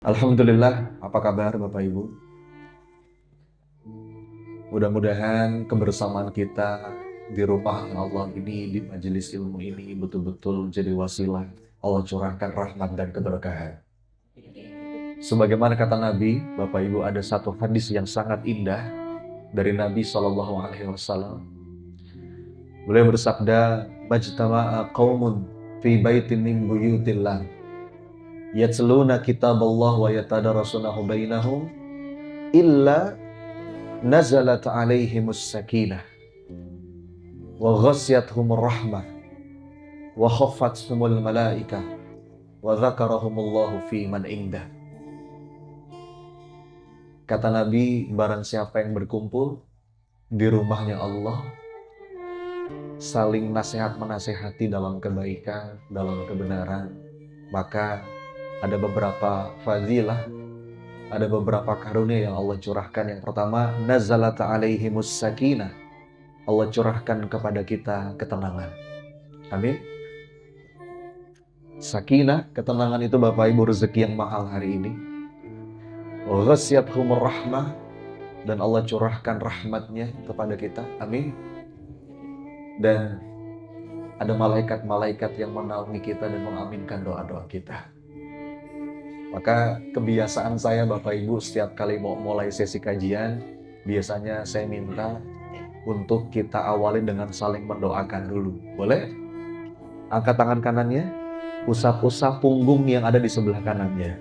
Alhamdulillah, apa kabar Bapak Ibu? Mudah-mudahan kebersamaan kita di rumah Allah ini, di majelis ilmu ini betul-betul jadi wasilah Allah curahkan rahmat dan keberkahan. Sebagaimana kata Nabi, Bapak Ibu, ada satu hadis yang sangat indah dari Nabi SAW. Beliau bersabda, "Majtama'a qaumun fi baitin min buyutillah, yatluna kitaballah wa yatadarasunahu bainahum, illa nazalat alaihimus sakinah wa ghasyiyatuhumur rahmah wa khaffathumul malaikah wa dzakarahumullahu fi man indah." Kata Nabi, barang siapa yang berkumpul di rumahnya Allah, saling nasihat menasehati dalam kebaikan, dalam kebenaran, maka ada beberapa fadilah, ada beberapa karunia yang Allah curahkan. Yang pertama, nazalat alaihimus sakinah. Allah curahkan kepada kita ketenangan. Amin. Sakinah, ketenangan itu Bapak Ibu rezeki yang mahal hari ini. Wa ghasyiyatuhumur rahmah, dan Allah curahkan rahmatnya kepada kita. Amin. Dan ada malaikat-malaikat yang menaungi kita dan mengaminkan doa-doa kita. Maka kebiasaan saya Bapak Ibu setiap kali mau mulai sesi kajian, biasanya saya minta untuk kita awali dengan saling mendoakan dulu. Boleh? Angkat tangan kanannya, usap-usap punggung yang ada di sebelah kanannya.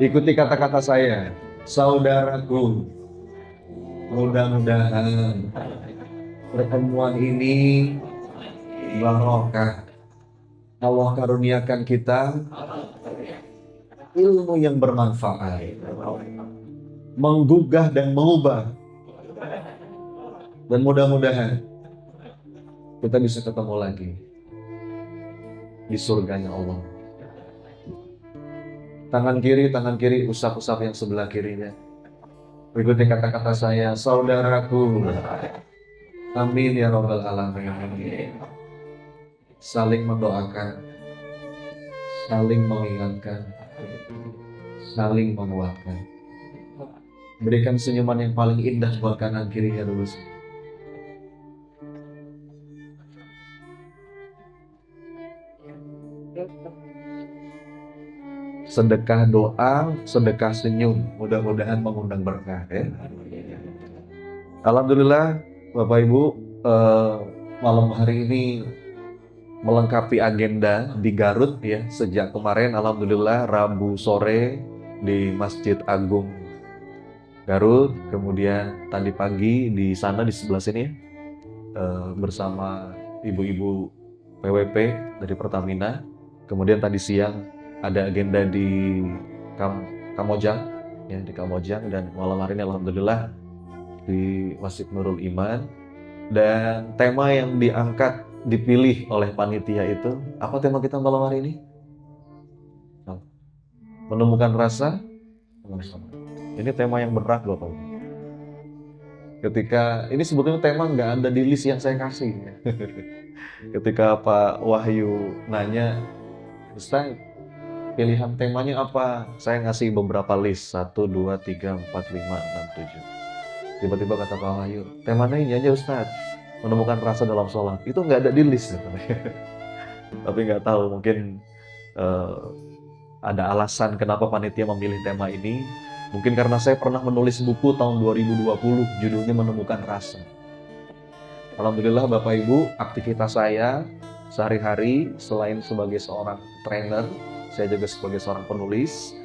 Ikuti kata-kata saya, saudaraku, mudah-mudahan pertemuan ini barokah. Allah karuniakan kita ilmu yang bermanfaat, menggugah dan mengubah, dan mudah-mudahan kita bisa ketemu lagi di surganya Allah. Tangan kiri, usap-usap yang sebelah kirinya. Ikuti kata-kata saya, saudaraku. Amin ya rabbal alamin. Saling mendoakan, saling mengingatkan, saling menguatkan. Berikan senyuman yang paling indah buat kanan kirinya dulu. Sedekah doa, sedekah senyum, mudah-mudahan mengundang berkah ya. Alhamdulillah Bapak Ibu, malam hari ini melengkapi agenda di Garut ya. Sejak kemarin alhamdulillah Rabu sore di Masjid Agung Garut, kemudian tadi pagi di sana di sebelah sini bersama ibu-ibu PWP dari Pertamina. Kemudian tadi siang ada agenda di Kamojang ya, di Kamojang, dan malam hari ini alhamdulillah di Masjid Nurul Iman. Dan tema yang diangkat dipilih oleh panitia itu, apa tema kita malam hari ini? Menemukan rasa. Ini tema yang berat Bapak. Ketika ini sebetulnya tema nggak ada di list yang saya kasih. Ketika Pak Wahyu nanya, Ustaz, pilihan temanya apa? Saya ngasih beberapa list, 1, 2, 3, 4, 5, 6, 7. Tiba-tiba kata Pak Wahyu, temanya ini aja Ustaz, menemukan rasa dalam sholat. Itu nggak ada di list. Tapi nggak tahu, mungkin ada alasan kenapa panitia memilih tema ini. Mungkin karena saya pernah menulis buku tahun 2020, judulnya Menemukan Rasa. Alhamdulillah Bapak Ibu, aktivitas saya sehari-hari selain sebagai seorang trainer, saya juga sebagai seorang penulis.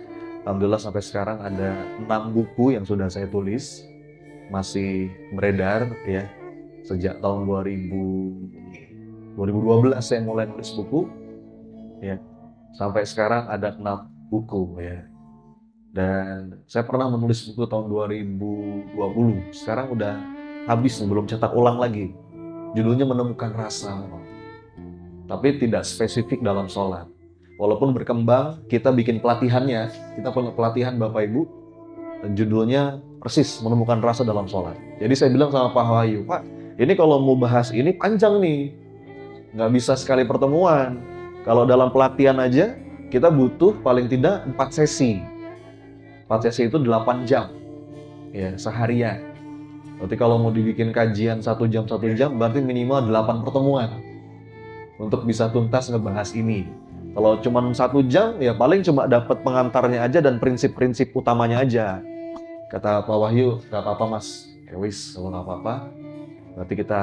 Alhamdulillah sampai sekarang ada 6 buku yang sudah saya tulis, masih beredar ya. Sejak tahun 2012 saya mulai nulis buku ya. Sampai sekarang ada 6 buku ya. Dan saya pernah menulis buku tahun 2020. Sekarang udah habis, belum cetak ulang lagi. Judulnya Menemukan Rasa. Tapi tidak spesifik dalam sholat. Walaupun berkembang, kita bikin pelatihannya. Kita punya pelatihan Bapak Ibu. Dan judulnya persis Menemukan Rasa dalam sholat. Jadi saya bilang sama Pak Wahyu, Pak, ini kalau mau bahas ini panjang nih. Nggak bisa sekali pertemuan. Kalau dalam pelatihan aja, kita butuh paling tidak 4 sesi. 4 sesi itu 8 jam. Ya, seharian. Berarti kalau mau dibikin kajian 1 jam, berarti minimal 8 pertemuan untuk bisa tuntas ngebahas ini. Kalau cuma 1 jam, ya paling cuma dapat pengantarnya aja dan prinsip-prinsip utamanya aja. Kata Pak Wahyu, nggak apa-apa Mas. Ya wis, kalau nggak apa-apa, berarti kita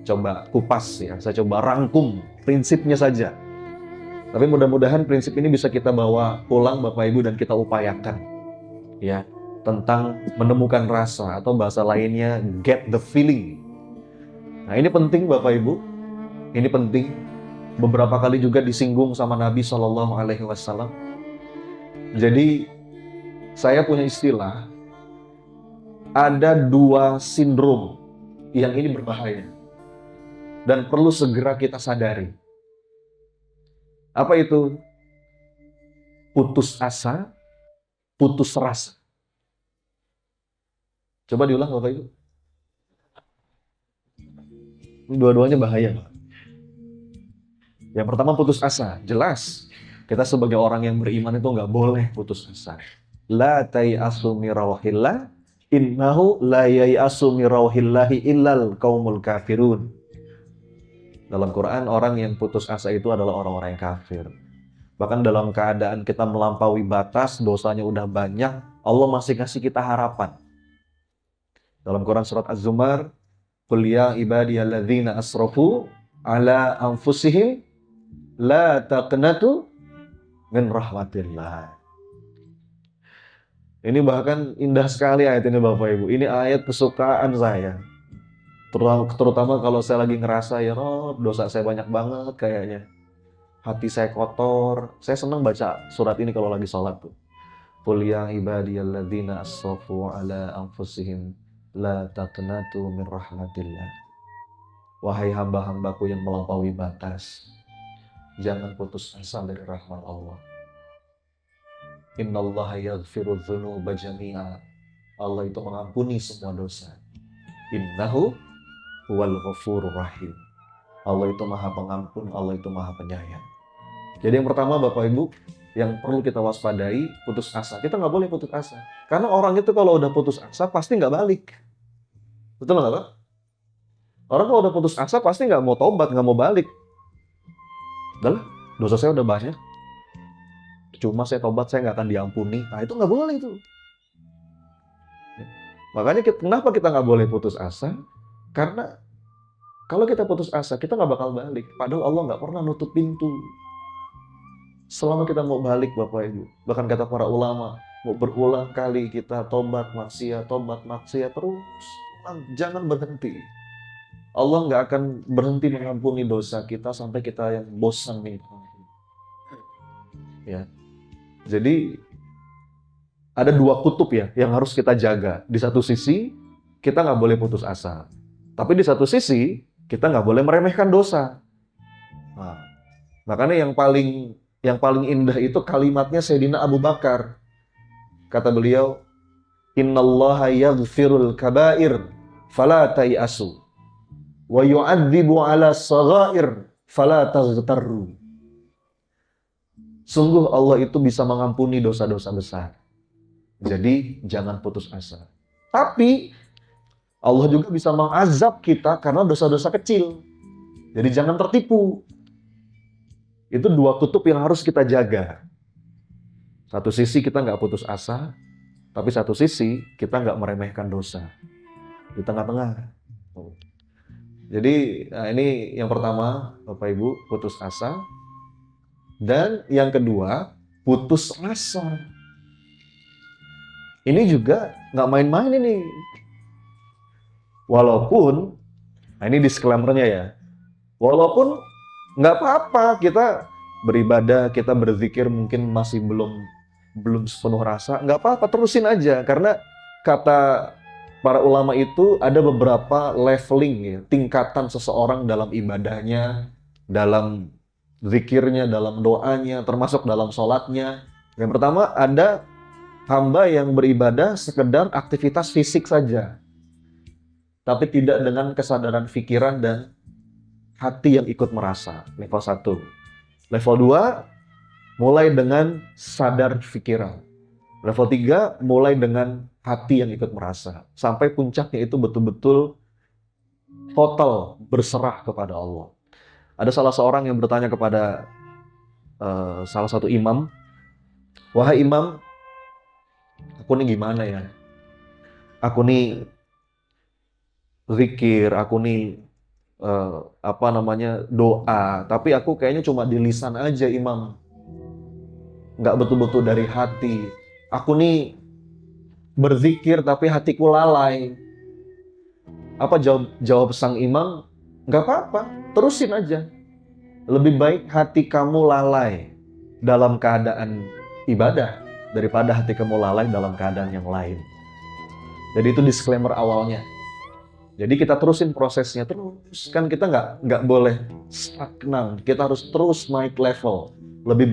coba kupas ya. Saya coba rangkum prinsipnya saja. Tapi mudah-mudahan prinsip ini bisa kita bawa pulang Bapak Ibu dan kita upayakan. Ya, tentang menemukan rasa atau bahasa lainnya get the feeling. Nah, ini penting Bapak Ibu. Ini penting. Beberapa kali juga disinggung sama Nabi SAW. Jadi, saya punya istilah, ada 2 sindrom yang ini berbahaya dan perlu segera kita sadari. Apa itu? Putus asa, putus rasa. Coba diulang Bapak Ibu. Ini dua-duanya bahaya. Yang pertama putus asa, jelas. Kita sebagai orang yang beriman itu nggak boleh putus asa. La tai'asu min rauhillah, innahu la yai'asu min rauhillahi illal qaumul kafirun. Dalam Quran, orang yang putus asa itu adalah orang-orang yang kafir. Bahkan dalam keadaan kita melampaui batas, dosanya udah banyak, Allah masih kasih kita harapan. Dalam Quran surat Az-Zumar, qul ya ibadiyalladzina asrafu ala anfusihim la taqnatu min rahmatillah. Ini bahkan indah sekali ayat ini Bapak Ibu. Ini ayat kesukaan saya. Terutama kalau saya lagi ngerasa ya Rob, dosa saya banyak banget kayaknya. Hati saya kotor. Saya senang baca surat ini kalau lagi sholat tuh. Qul ya ibadiyalladzina asrafu ala anfusihim la taqnatu min rahmatillah. Wahai hamba-hambaku yang melampaui batas, jangan putus asa dari rahmat Allah. Innallaha yaghfiru dzunuba jami'a. Allah itu mengampuni semua dosa. Innahu huwal ghafurur rahim. Allah itu Maha Pengampun, Allah itu Maha Penyayang. Jadi yang pertama Bapak Ibu, yang perlu kita waspadai, putus asa. Kita nggak boleh putus asa. Karena orang itu kalau udah putus asa, pasti nggak balik. Betul nggak Pak? Orang kalau udah putus asa, pasti nggak mau tobat, nggak mau balik. Udah lah, dosa saya udah banyak. Cuma saya tobat, saya nggak akan diampuni. Nah itu nggak boleh itu. Makanya kenapa kita nggak boleh putus asa? Karena kalau kita putus asa, kita nggak bakal balik. Padahal Allah nggak pernah nutup pintu. Selama kita mau balik Bapak Ibu. Bahkan kata para ulama, mau berulang kali kita tobat maksiat terus. Jangan berhenti. Allah nggak akan berhenti mengampuni dosa kita sampai kita yang bosan nih. Ya. Jadi ada 2 kutub ya yang harus kita jaga. Di satu sisi kita nggak boleh putus asa. Tapi di satu sisi, kita nggak boleh meremehkan dosa. Nah, makanya yang paling indah itu kalimatnya Sayyidina Abu Bakar. Kata beliau, Innallaha yaghfirul kabair, fala tai'asu, wa yu'adzibu ala saghair, fala taghtarru. Sungguh Allah itu bisa mengampuni dosa-dosa besar. Jadi, jangan putus asa. Tapi, Allah juga bisa mengazab kita karena dosa-dosa kecil. Jadi jangan tertipu. Itu 2 kutub yang harus kita jaga. Satu sisi kita nggak putus asa, tapi satu sisi kita nggak meremehkan dosa. Di tengah-tengah. Jadi ini yang pertama, Bapak Ibu, putus asa. Dan yang kedua, putus rasa. Ini juga nggak main-main ini. Walaupun, nah ini disclaimer-nya ya, walaupun nggak apa-apa kita beribadah, kita berzikir mungkin masih belum sepenuh rasa, nggak apa-apa, terusin aja. Karena kata para ulama itu ada beberapa leveling ya, tingkatan seseorang dalam ibadahnya, dalam zikirnya, dalam doanya, termasuk dalam sholatnya. Yang pertama ada hamba yang beribadah sekedar aktivitas fisik saja, tapi tidak dengan kesadaran pikiran dan hati yang ikut merasa. Level 1. Level 2, mulai dengan sadar pikiran. Level 3 mulai dengan hati yang ikut merasa. Sampai puncaknya itu betul-betul total berserah kepada Allah. Ada salah seorang yang bertanya kepada salah satu imam, "Wahai imam, aku nih gimana ya? Aku nih zikir, aku nih doa, tapi aku kayaknya cuma di lisan aja imam, nggak betul-betul dari hati. Aku nih berzikir tapi hatiku lalai." Apa jawab sang imam? Nggak apa-apa, terusin aja. Lebih baik hati kamu lalai dalam keadaan ibadah daripada hati kamu lalai dalam keadaan yang lain. Jadi itu disclaimer awalnya. Jadi kita terusin prosesnya terus. Kan kita nggak boleh stagnan. Kita harus terus naik level. Lebih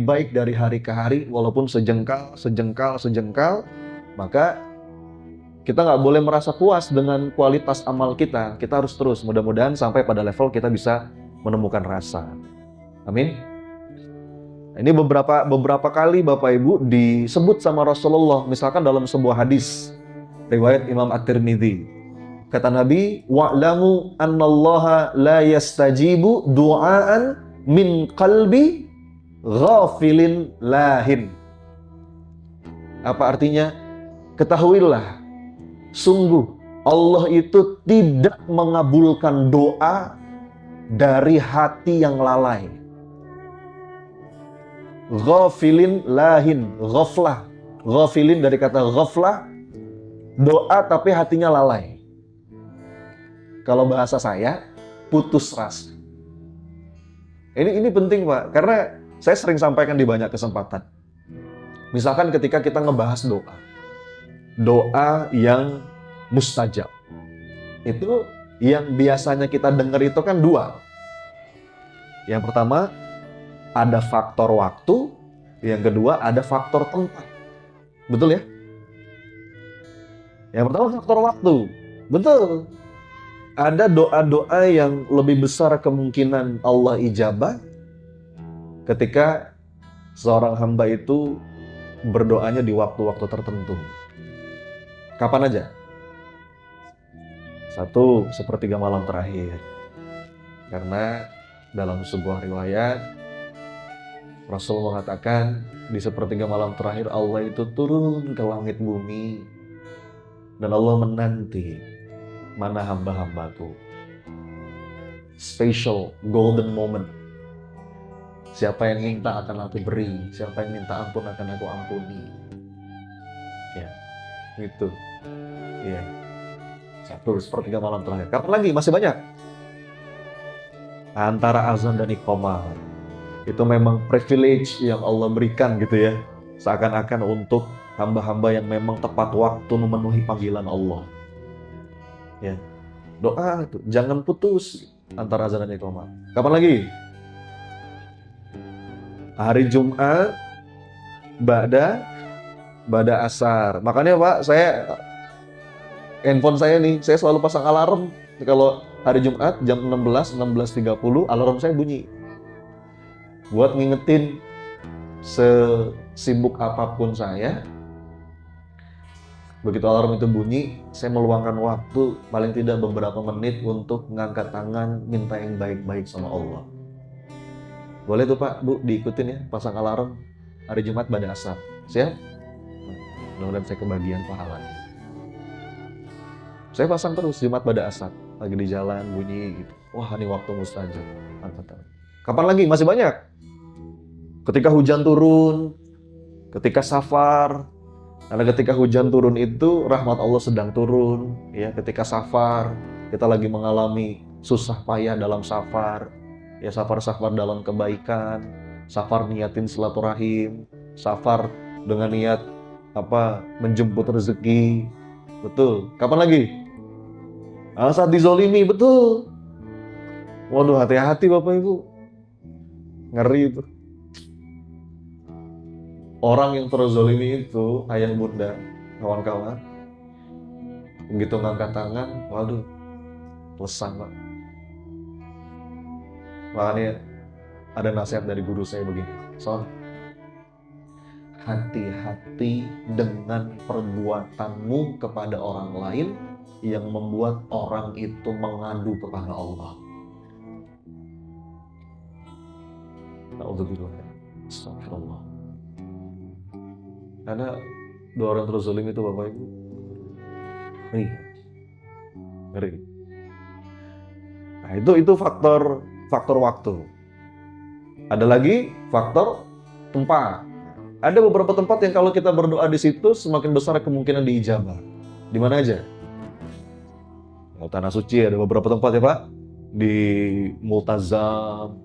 baik dari hari ke hari, walaupun sejengkal. Maka kita nggak boleh merasa puas dengan kualitas amal kita. Kita harus terus. Mudah-mudahan sampai pada level kita bisa menemukan rasa. Amin. Ini beberapa kali Bapak Ibu disebut sama Rasulullah. Misalkan dalam sebuah hadis riwayat Imam At-Tirmidzi. Kata Nabi, "Wa'lamu annallaha la yastajibu du'aan min qalbi ghafilin lahin." Apa artinya? Ketahuilah, sungguh Allah itu tidak mengabulkan doa dari hati yang lalai. Ghafilin lahin, ghaflah. Ghafilin dari kata ghaflah, doa tapi hatinya lalai. Kalau bahasa saya, putus asa. Ini penting Pak, karena saya sering sampaikan di banyak kesempatan. Misalkan ketika kita ngebahas doa yang mustajab. Itu yang biasanya kita dengar itu kan dua. Yang pertama, ada faktor waktu. Yang kedua, ada faktor tempat. Betul ya? Yang pertama faktor waktu. Betul. Ada doa-doa yang lebih besar kemungkinan Allah ijabah ketika seorang hamba itu berdoanya di waktu-waktu tertentu. Kapan aja? 1/3 malam terakhir. Karena dalam sebuah riwayat Rasul mengatakan di 1/3 malam terakhir Allah itu turun ke langit bumi dan Allah menanti mana hamba-hambaku. Special golden moment. Siapa yang minta akan aku beri, siapa yang minta ampun akan aku ampuni. Ya, itu. Iya. 1/3 malam terakhir. Kapan lagi? Masih banyak. Antara azan dan iqamah. Itu memang privilege yang Allah berikan gitu ya. Seakan-akan untuk hamba-hamba yang memang tepat waktu memenuhi panggilan Allah. Ya. Doa itu jangan putus antara azan dan iqamah. Kapan lagi? Hari Jumat ba'da asar. Makanya Pak, handphone saya nih, saya selalu pasang alarm. Kalau hari Jumat jam 16:30 alarm saya bunyi. Buat ngingetin sesibuk apapun saya, begitu alarm itu bunyi, saya meluangkan waktu paling tidak beberapa menit untuk mengangkat tangan, minta yang baik-baik sama Allah. Boleh tuh Pak, Bu, diikutin ya, pasang alarm hari Jumat ba'da asar. Siap? Mudah-mudahan saya kebagian pahala. Saya pasang terus Jumat ba'da asar, lagi di jalan bunyi gitu. Wah, ini waktu mustajab. Kapan lagi? Masih banyak. Ketika hujan turun, ketika safar. Karena ketika hujan turun itu rahmat Allah sedang turun, ya. Ketika safar, kita lagi mengalami susah payah dalam safar, ya, safar dalam kebaikan, safar niatin silaturahim, safar dengan niat menjemput rezeki. Betul. Kapan lagi? Saat dizolimi, betul. Waduh, hati-hati Bapak Ibu. Ngeri itu. Orang yang terzolimi itu, ayah bunda, kawan-kawan, begitu ngangkat tangan, waduh, lesang Pak. Makanya ada nasihat dari guru saya begini, Son, hati-hati dengan perbuatanmu kepada orang lain yang membuat orang itu mengadu kepada Allah. Na'udzubillah. Astagfirullah. Karena dua orang terzalim itu Bapak Ibu ngeri. Nah, itu faktor waktu. Ada lagi faktor tempat. Ada beberapa tempat yang kalau kita berdoa di situ semakin besar kemungkinan diijabah. Di mana aja? Tanah suci ada beberapa tempat ya Pak. Di Multazam,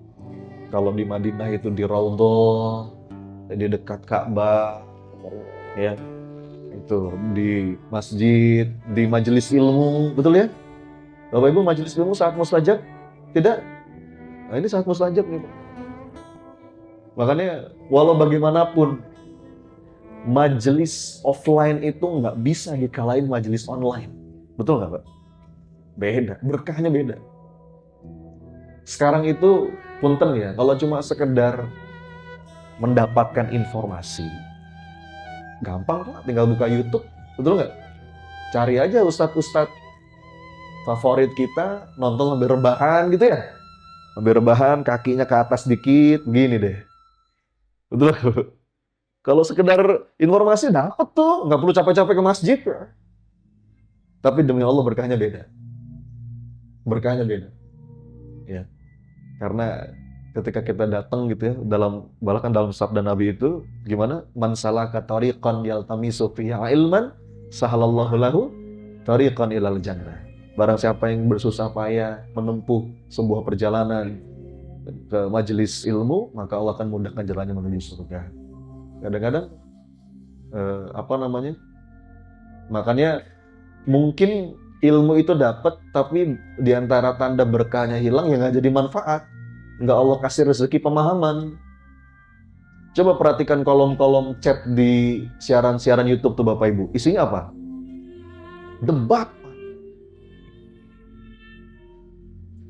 kalau di Madinah itu di Raudhah, di dekat Ka'bah, ya. Itu di masjid, di majelis ilmu, betul ya? Bapak Ibu, majelis ilmu saat mustajab? Tidak? Nah, ini saat mustajab nih Pak. Makanya walau bagaimanapun majelis offline itu nggak bisa dikalahin majelis online. Betul nggak Pak? Beda, berkahnya beda. Sekarang itu punten ya, kalau cuma sekedar mendapatkan informasi, gampang Pak, tinggal buka YouTube, betul nggak? Cari aja ustadz-ustadz favorit kita, nonton sambil rebahan gitu ya. Sambil rebahan, kakinya ke atas dikit, gini deh. Betul nggak? Kalau sekedar informasi dapat tuh, nggak perlu capek-capek ke masjid. Tapi demi Allah berkahnya beda. Berkahnya beda. Ya. Karena ketika kita datang gitu ya, bahkan dalam sabda Nabi itu gimana? Man salaka tariqan yaltamisu fihi ilman sahalallahu lahu tariqan ilal jannah. Barang siapa yang bersusah payah menempuh sebuah perjalanan ke majelis ilmu, maka Allah akan mudahkan jalannya menuju surga. Kadang-kadang makanya mungkin ilmu itu dapat, tapi diantara tanda berkahnya hilang ya nggak jadi manfaat. Nggak Allah kasih rezeki pemahaman. Coba perhatikan kolom-kolom chat di siaran-siaran YouTube tuh Bapak Ibu. Isinya apa? Debat.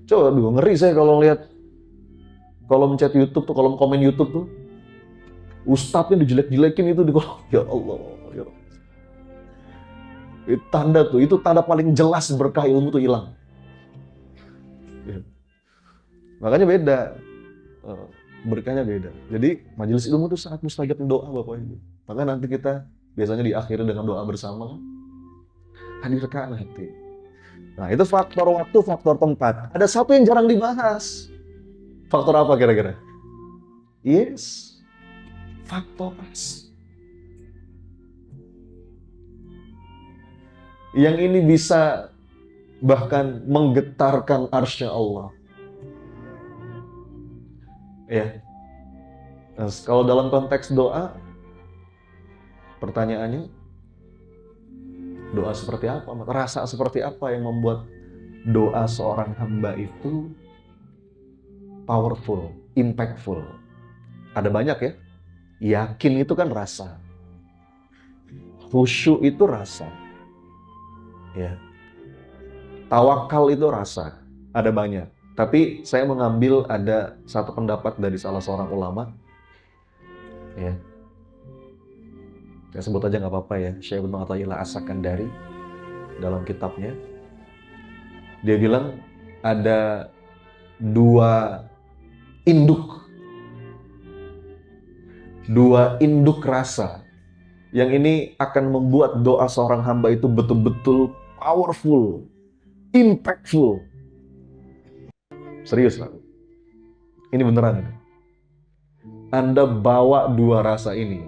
Coba ngeri saya kalau lihat kolom chat YouTube tuh, kolom komen YouTube tuh. Ustadznya dijelek-jelekin itu di kolom. Ya Allah. Ya Allah. Itu tanda paling jelas berkah ilmu tuh hilang. Ya. Makanya beda. Berkahnya beda. Jadi majelis ilmu itu sangat mustajab doa Bapak Ibu. Maka nanti kita biasanya diakhiri dengan doa bersama. Hadirkan hati. Nah itu faktor waktu, faktor tempat. Ada satu yang jarang dibahas. Faktor apa kira-kira? Yes. Faktor ras. Yang ini bisa bahkan menggetarkan arsy Allah. Ya. Nah, kalau dalam konteks doa, pertanyaannya, doa seperti apa? Rasa seperti apa yang membuat doa seorang hamba itu powerful, impactful? Ada banyak ya. Yakin itu kan rasa. Khusyuk itu rasa. Ya. Tawakal itu rasa. Ada banyak. Tapi saya mengambil ada satu pendapat dari salah seorang ulama. Ya. Saya sebut aja nggak apa-apa ya. Syekh Ibnu Athaillah As-Sakandari dalam kitabnya. Dia bilang ada dua induk rasa yang ini akan membuat doa seorang hamba itu betul-betul powerful, impactful. Serius lah. Ini beneran. Anda bawa dua rasa ini.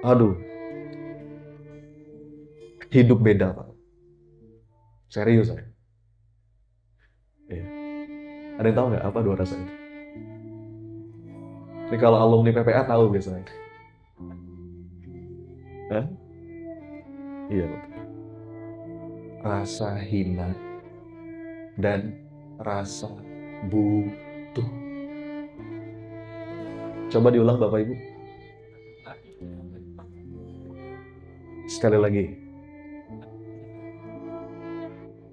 Aduh. Hidup beda, Pak. Serius saya. Ya. Ada yang tahu nggak apa dua rasa itu? Ini kalau alumni PPA tahu biasanya. Hah? Iya, Pak. Rasa hina dan rasa butuh. Coba diulang Bapak Ibu. Sekali lagi.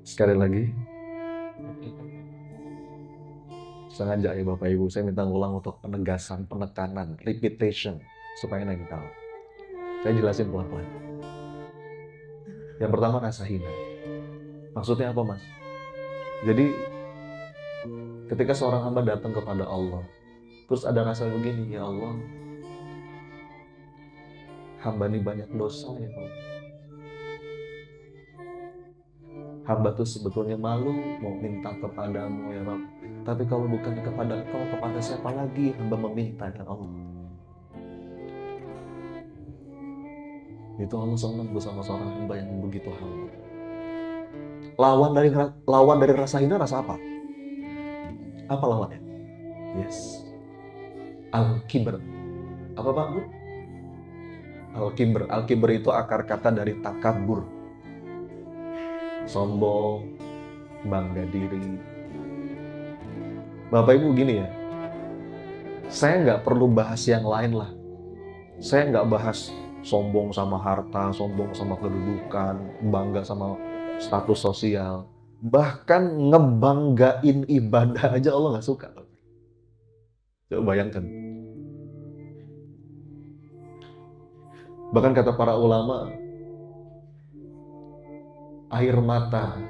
Sekali lagi. Sengaja ya Bapak Ibu, saya minta ulang untuk penegasan, penekanan, repetition. supaya nengkal. Saya jelasin pelan-pelan. Yang pertama, rasa hina. Maksudnya apa, Mas? Jadi ketika seorang hamba datang kepada Allah, terus ada rasa begini, ya Allah, hamba ini banyak dosa ya Allah. Hamba tuh sebetulnya malu mau minta kepadamu ya Rabb. Tapi kalau bukan kepada Engkau, kepada siapa lagi hamba meminta ya Allah. Itu Allah senang bersama seorang hamba yang begitu hamba. Lawan dari rasa hina, rasa apa? Apa lawannya? Yes. Al-kibr. Apa Pak Bu? Al-kibr. Al-kibr itu akar kata dari takabur. Sombong, bangga diri. Bapak Ibu gini ya, saya nggak perlu bahas yang lain lah. Saya nggak bahas sombong sama harta, sombong sama kedudukan, bangga sama status sosial. Bahkan ngebanggain ibadah aja Allah nggak suka. Coba bayangkan. Bahkan kata para ulama, air mata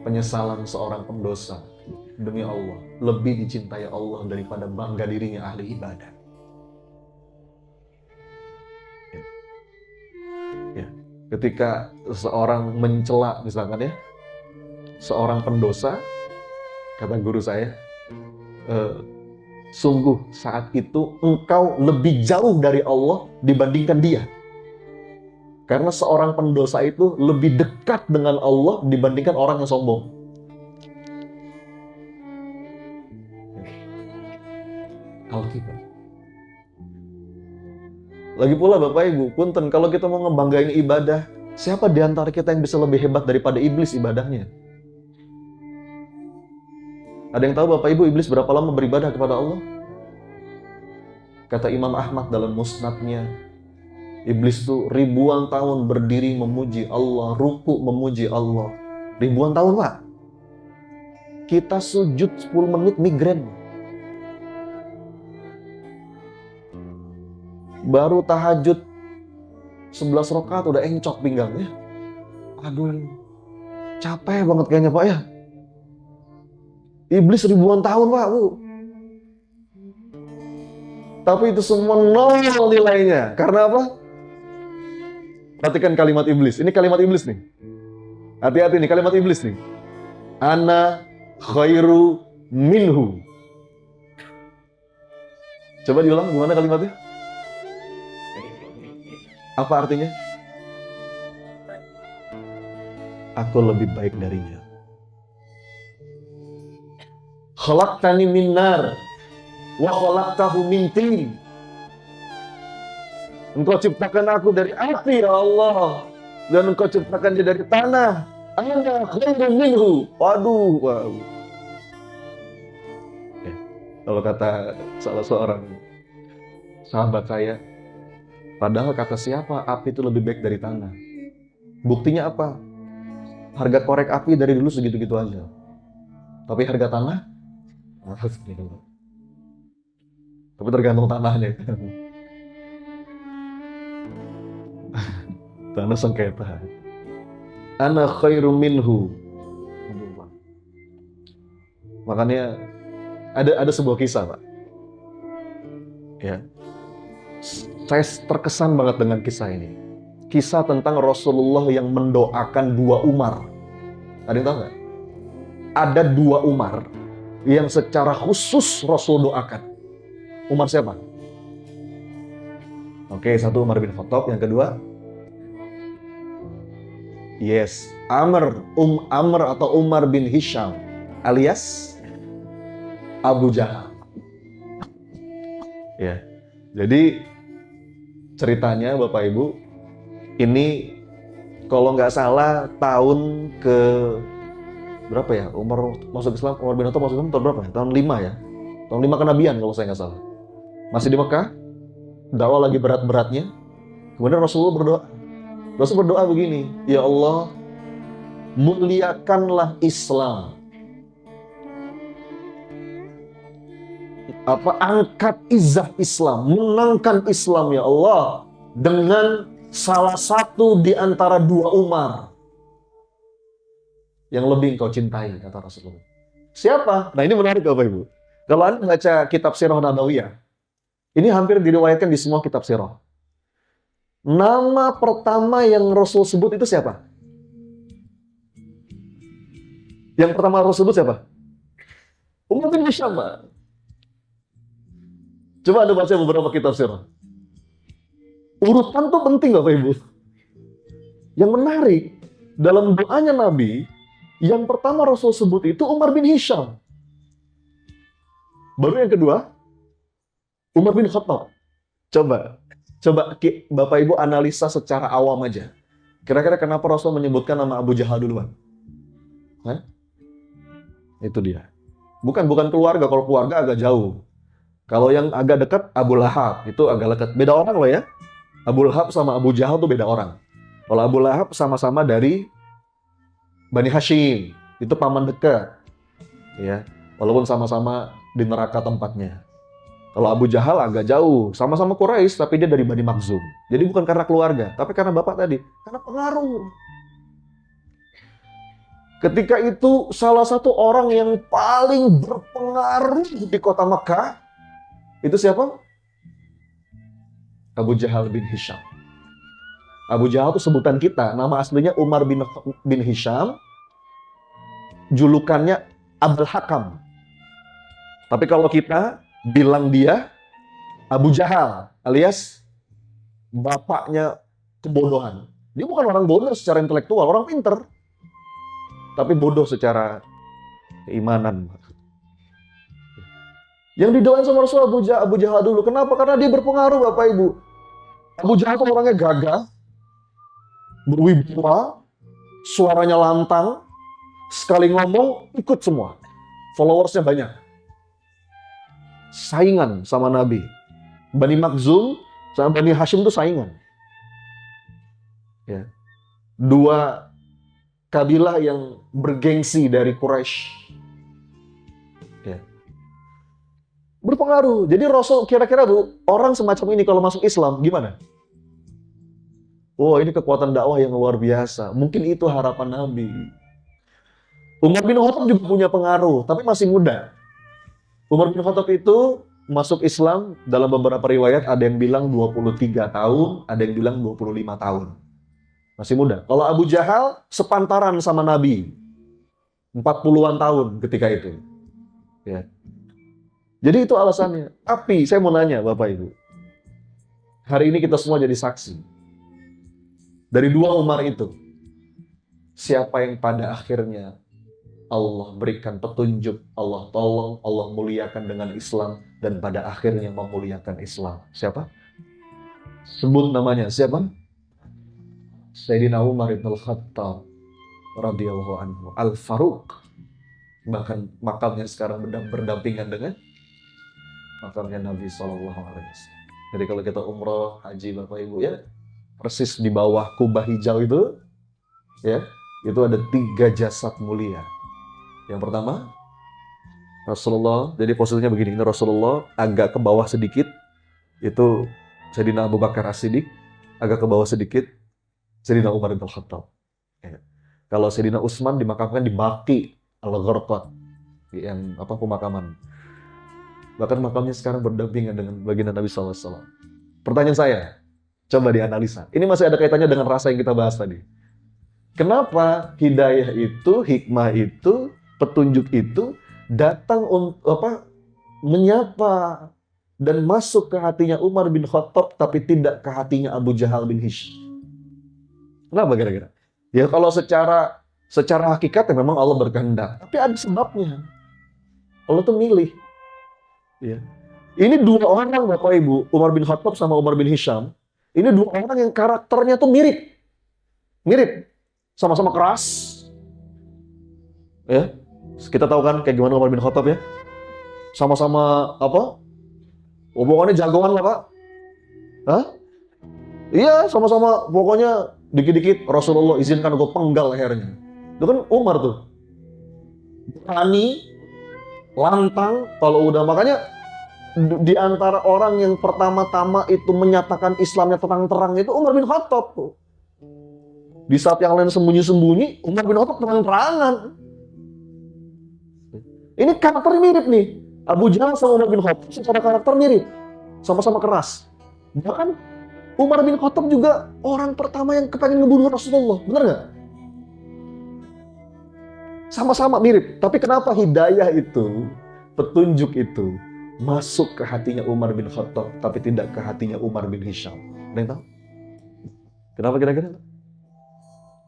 penyesalan seorang pendosa demi Allah lebih dicintai Allah daripada bangga dirinya ahli ibadah. Ya. Ketika seorang mencela misalkan ya, seorang pendosa, kata guru saya, sungguh saat itu engkau lebih jauh dari Allah dibandingkan dia. Karena seorang pendosa itu lebih dekat dengan Allah dibandingkan orang yang sombong. Al-kibr. Lagi pula Bapak Ibu, punten kalau kita mau ngebanggain ibadah, siapa di antara kita yang bisa lebih hebat daripada iblis ibadahnya? Ada yang tahu Bapak Ibu iblis berapa lama beribadah kepada Allah? Kata Imam Ahmad dalam musnadnya, iblis itu ribuan tahun berdiri memuji Allah, ruku memuji Allah. Ribuan tahun Pak. Kita sujud 10 menit migrain. Baru tahajud 11 rakaat udah encok pinggangnya. Aduh, capek banget kayaknya Pak ya. Iblis ribuan tahun Pak, Bu. Tapi itu semua nol nilainya. Karena apa? Perhatikan kalimat iblis. Ini kalimat iblis nih. Hati-hati nih kalimat iblis nih. Ana khairu minhu. Coba diulang gimana kalimatnya? Apa artinya? Aku lebih baik darinya. Khalaqtani min nar wa khalaqtahu min tin. Engkau ciptakan aku dari api ya Allah, dan engkau ciptakan dia dari tanah. Ana khairu minhu. Waduh. Kalau kata salah seorang sahabat saya, padahal kata siapa api itu lebih baik dari tanah. Buktinya apa? Harga korek api dari dulu segitu-gitu aja. Tapi harga tanah? Tapi tergantung tanahnya. Tanah sengketa. Ana khairu minhu. Makanya ada sebuah kisah, Pak. Ya. Saya terkesan banget dengan kisah ini. Kisah tentang Rasulullah yang mendoakan 2 Umar. Ada yang tahu nggak? Ada 2 Umar yang secara khusus Rasul doakan. Umar siapa? Oke, satu Umar bin Khattab, yang kedua? Yes, Amr atau Umar bin Hisham alias Abu Jahal. Ya. Jadi ceritanya Bapak Ibu, ini kalau nggak salah tahun ke berapa ya? Umar bin Khattab masuk Islam tahun berapa ya? Tahun 5 ya? Tahun 5 kenabian kalau saya nggak salah. Masih di Mekah, dakwah lagi berat-beratnya. Kemudian Rasulullah berdoa. Rasul berdoa begini, ya Allah, muliakanlah Islam. angkat izah Islam, menangkan Islam ya Allah dengan salah satu di antara dua Umar yang lebih engkau cintai, kata Rasulullah. Siapa? Nah, ini menarik Bapak Ibu. Kalau Anda baca kitab Sirah Nabawiyah, ini hampir diriwayatkan di semua kitab sirah. Nama pertama yang Rasul sebut itu siapa? Yang pertama Rasul sebut siapa? Umar bin Hisham. Coba Anda baca beberapa kitab sirah. Urutan tuh penting Bapak Ibu. Yang menarik, dalam doanya Nabi, yang pertama Rasul sebut itu Umar bin Hisham. Baru yang kedua, Umar bin Khattab. Coba Bapak Ibu analisa secara awam aja. Kira-kira kenapa Rasul menyebutkan nama Abu Jahal duluan? Hah? Itu dia. Bukan keluarga, kalau keluarga agak jauh. Kalau yang agak dekat, Abu Lahab, itu agak dekat. Beda orang loh ya. Abu Lahab sama Abu Jahal tuh beda orang. Kalau Abu Lahab sama-sama dari Bani Hashim, itu paman dekat. Ya, walaupun sama-sama di neraka tempatnya. Kalau Abu Jahal agak jauh, sama-sama Quraisy tapi dia dari Bani Makhzum. Jadi bukan karena keluarga, tapi karena bapak tadi, karena pengaruh. Ketika itu salah satu orang yang paling berpengaruh di kota Mekah, itu siapa? Abu Jahal bin Hisham. Abu Jahal itu sebutan kita, nama aslinya Umar bin Hisham, julukannya Abul Hakam. Tapi kalau kita bilang dia Abu Jahal alias bapaknya kebodohan. Dia bukan orang bodoh secara intelektual, orang pinter. Tapi bodoh secara keimanan. Yang didoain sama Rasul Abu Jahal dulu. Kenapa? Karena dia berpengaruh Bapak Ibu. Abu Jahal itu orangnya gagah, berwibawa, suaranya lantang, sekali ngomong ikut semua. Followersnya banyak. Saingan sama Nabi. Bani Makhzum sama Bani Hashim itu saingan. Ya. Dua kabilah yang bergengsi dari Quraisy. Ya. Berpengaruh. Jadi Rasul kira-kira Bu, orang semacam ini kalau masuk Islam gimana? Oh, ini kekuatan dakwah yang luar biasa. Mungkin itu harapan Nabi. Umar bin Khattab juga punya pengaruh, tapi masih muda. Umar bin Khattab itu masuk Islam dalam beberapa riwayat ada yang bilang 23 tahun, ada yang bilang 25 tahun. Masih muda. Kalau Abu Jahal sepantaran sama Nabi. 40-an tahun ketika itu. Ya. Jadi itu alasannya. Tapi saya mau nanya Bapak Ibu. Hari ini kita semua jadi saksi. Dari dua Umar itu, siapa yang pada akhirnya Allah berikan petunjuk, Allah tolong, Allah muliakan dengan Islam, dan pada akhirnya memuliakan Islam. Siapa? Sebut namanya. Siapa? Sayyidina Umar ibn al-Khattab radhiyallahu anhu, Al-Faruq. Bahkan makamnya sekarang berdampingan dengan makamnya Nabi SAW. Jadi kalau kita umroh, haji Bapak Ibu ya, persis di bawah kubah hijau itu, ya, itu ada 3 jasad mulia. Yang pertama, Rasulullah, jadi posisinya begini, ini Rasulullah agak ke bawah sedikit, itu Sayyidina Abu Bakar As-Siddiq, agak ke bawah sedikit, Sayyidina Umar bin Khattab. Ya. Kalau Sayyidina Utsman dimakamkan di Baqi Al-Gharqad, yang pemakaman. Bahkan makamnya sekarang berdampingan dengan baginda Nabi SAW. Pertanyaan saya, coba dianalisa. Ini masih ada kaitannya dengan rasa yang kita bahas tadi. Kenapa hidayah itu, hikmah itu, petunjuk itu datang untuk menyapa dan masuk ke hatinya Umar bin Khattab tapi tidak ke hatinya Abu Jahal bin Hisham? Kenapa kira-kira? Ya kalau secara hakikat ya memang Allah berkehendak, tapi ada sebabnya. Allah tuh milih. Ya. Ini dua orang Bapak Ibu, Umar bin Khattab sama Umar bin Hisham. Ini dua orang yang karakternya tuh mirip. Mirip. Sama-sama keras. Ya. Kita tahu kan kayak gimana Umar bin Khattab ya. Sama-sama omongannya jagoan lah Pak. Hah? Iya, sama-sama pokoknya dikit-dikit Rasulullah izinkan gue penggal lehernya. Itu kan Umar tuh. Berani, lantang, kalau udah makanya di antara orang yang pertama-tama itu menyatakan Islamnya terang-terang itu Umar bin Khattab. Di saat yang lain sembunyi-sembunyi, Umar bin Khattab terang-terangan. Ini karakternya mirip nih. Abu Jahal sama Umar bin Khattab secara karakter mirip. Sama-sama keras. Bahkan Umar bin Khattab juga orang pertama yang kepengen ngebunuh Rasulullah. Bener nggak? Sama-sama mirip. Tapi kenapa hidayah itu, petunjuk itu, masuk ke hatinya Umar bin Khattab, tapi tidak ke hatinya Umar bin Hisham? Ada yang tahu? Kenapa kira-kira?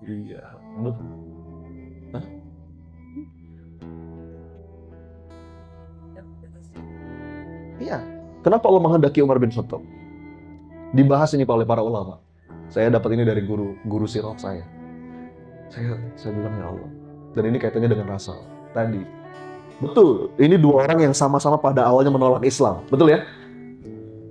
Iya. Menurut? Hah? Iya. Kenapa Allah menghendaki Umar bin Khattab? Dibahas ini oleh para ulama. Saya dapat ini dari guru sirah saya. Saya bilang, ya Allah. Dan ini kaitannya dengan rasa tadi. Betul, ini dua orang yang sama-sama pada awalnya menolak Islam. Betul ya?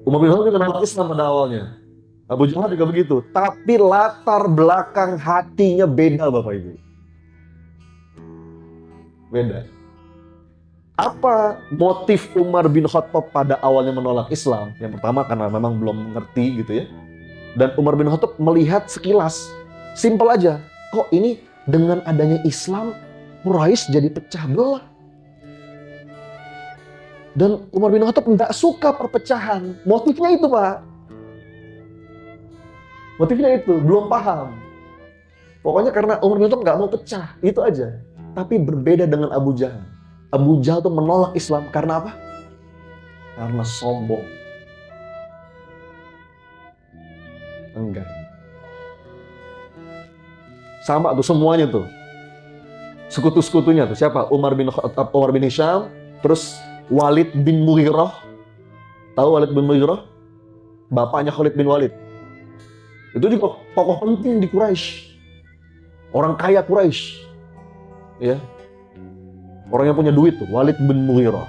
Umar bin Khattab menolak Islam pada awalnya. Abu Jahal juga begitu. Tapi latar belakang hatinya beda, Bapak Ibu. Beda. Apa motif Umar bin Khattab pada awalnya menolak Islam? Yang pertama karena memang belum mengerti gitu ya. Dan Umar bin Khattab melihat sekilas, simpel aja. Kok ini dengan adanya Islam, Quraisy jadi pecah belah. Dan Umar bin Khattab nggak suka perpecahan. Motifnya itu, Pak. Motifnya itu, belum paham. Pokoknya karena Umar bin Khattab nggak mau pecah, itu aja. Tapi berbeda dengan Abu Jahal. Abu Jahal itu menolak Islam karena apa? Karena sombong. Enggak. Sama tuh semuanya tuh. Sekutu-sekutunya tuh siapa? Umar bin Khattab, Umar bin Hisham, terus Walid bin Mughirah. Tahu Walid bin Mughirah? Bapaknya Khalid bin Walid. Itu juga tokoh penting di Quraisy. Orang kaya Quraisy. Ya. Orang yang punya duit tuh, Walid bin Mughirah.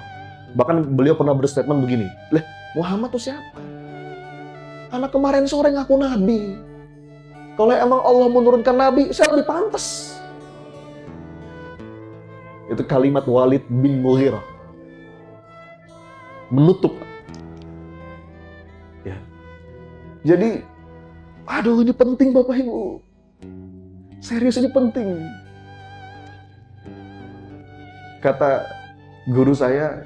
Bahkan beliau pernah berstatement begini, "Lah, Muhammad tuh siapa? Anak kemarin sore ngaku nabi. Kalau emang Allah menurunkan nabi, saya lebih pantas." Itu kalimat Walid bin Mughirah. Menutup. Ya. Jadi, aduh ini penting Bapak Ibu. Serius ini penting. Kata guru saya,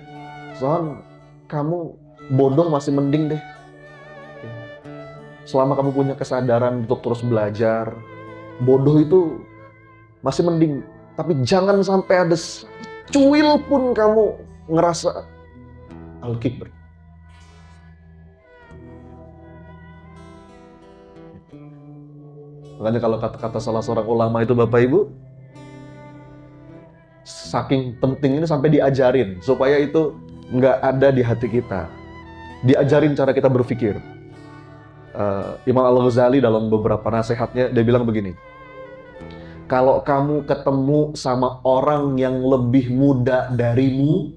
"Son, kamu bodoh masih mending deh. Selama kamu punya kesadaran untuk terus belajar, bodoh itu masih mending. Tapi jangan sampai ada cuil pun kamu ngerasa al-kibr." Makanya kalau kata-kata salah seorang ulama itu Bapak Ibu, saking penting ini sampai diajarin supaya itu nggak ada di hati kita. Diajarin cara kita berpikir. Imam Al-Ghazali dalam beberapa nasihatnya dia bilang begini, kalau kamu ketemu sama orang yang lebih muda darimu,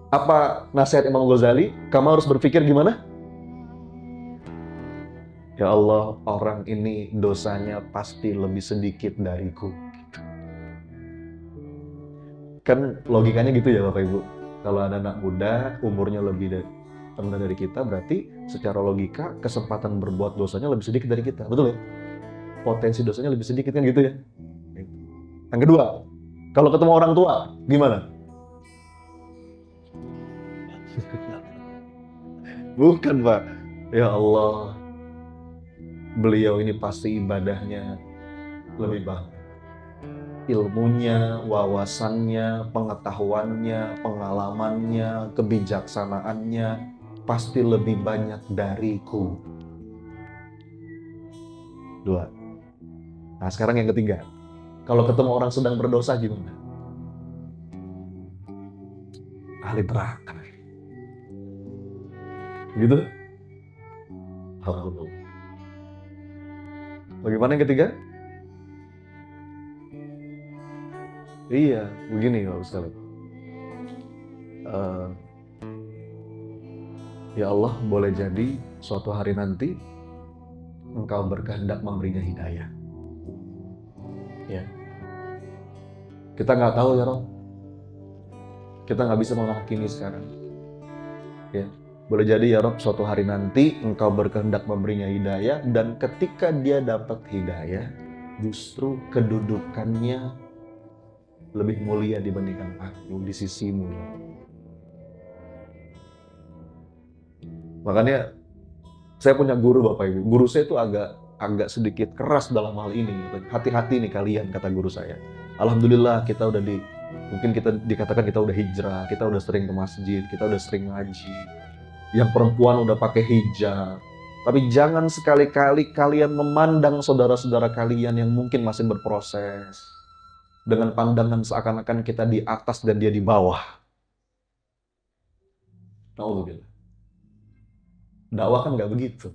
apa nasihat Imam Al-Ghazali? Kamu harus berpikir gimana? Ya Allah, orang ini dosanya pasti lebih sedikit dariku. Kan logikanya gitu ya Bapak Ibu. Kalau ada anak muda umurnya lebih rendah dari kita, berarti secara logika kesempatan berbuat dosanya lebih sedikit dari kita. Betul ya? Potensi dosanya lebih sedikit kan gitu ya. Yang kedua, kalau ketemu orang tua, gimana? Bukan Pak. Ya Allah, beliau ini pasti ibadahnya lebih baik. Ilmunya, wawasannya, pengetahuannya, pengalamannya, kebijaksanaannya pasti lebih banyak dariku. Dua. Nah sekarang yang ketiga. Kalau ketemu orang sedang berdosa gimana? Ahli neraka. Gitu? Alhamdulillah. Bagaimana yang ketiga? Iya, begini Bapak sekalian. Ya Allah, boleh jadi suatu hari nanti Engkau berkehendak memberinya hidayah. Ya. Kita nggak tahu ya Rob. Kita nggak bisa menghakimi sekarang. Ya. Boleh jadi ya Rob, suatu hari nanti Engkau berkehendak memberinya hidayah, dan ketika dia dapat hidayah, justru kedudukannya lebih mulia dibandingkan aku di sisimu. Makanya saya punya guru Bapak Ibu. Guru saya itu agak sedikit keras dalam hal ini. Hati-hati nih kalian, kata guru saya. Alhamdulillah kita udah mungkin kita dikatakan kita udah hijrah, kita udah sering ke masjid, kita udah sering ngaji. Yang perempuan udah pakai hijab. Tapi jangan sekali-kali kalian memandang saudara-saudara kalian yang mungkin masih berproses dengan pandangan seakan-akan kita di atas dan dia di bawah. Na'udzubillah. Dakwah kan nggak begitu.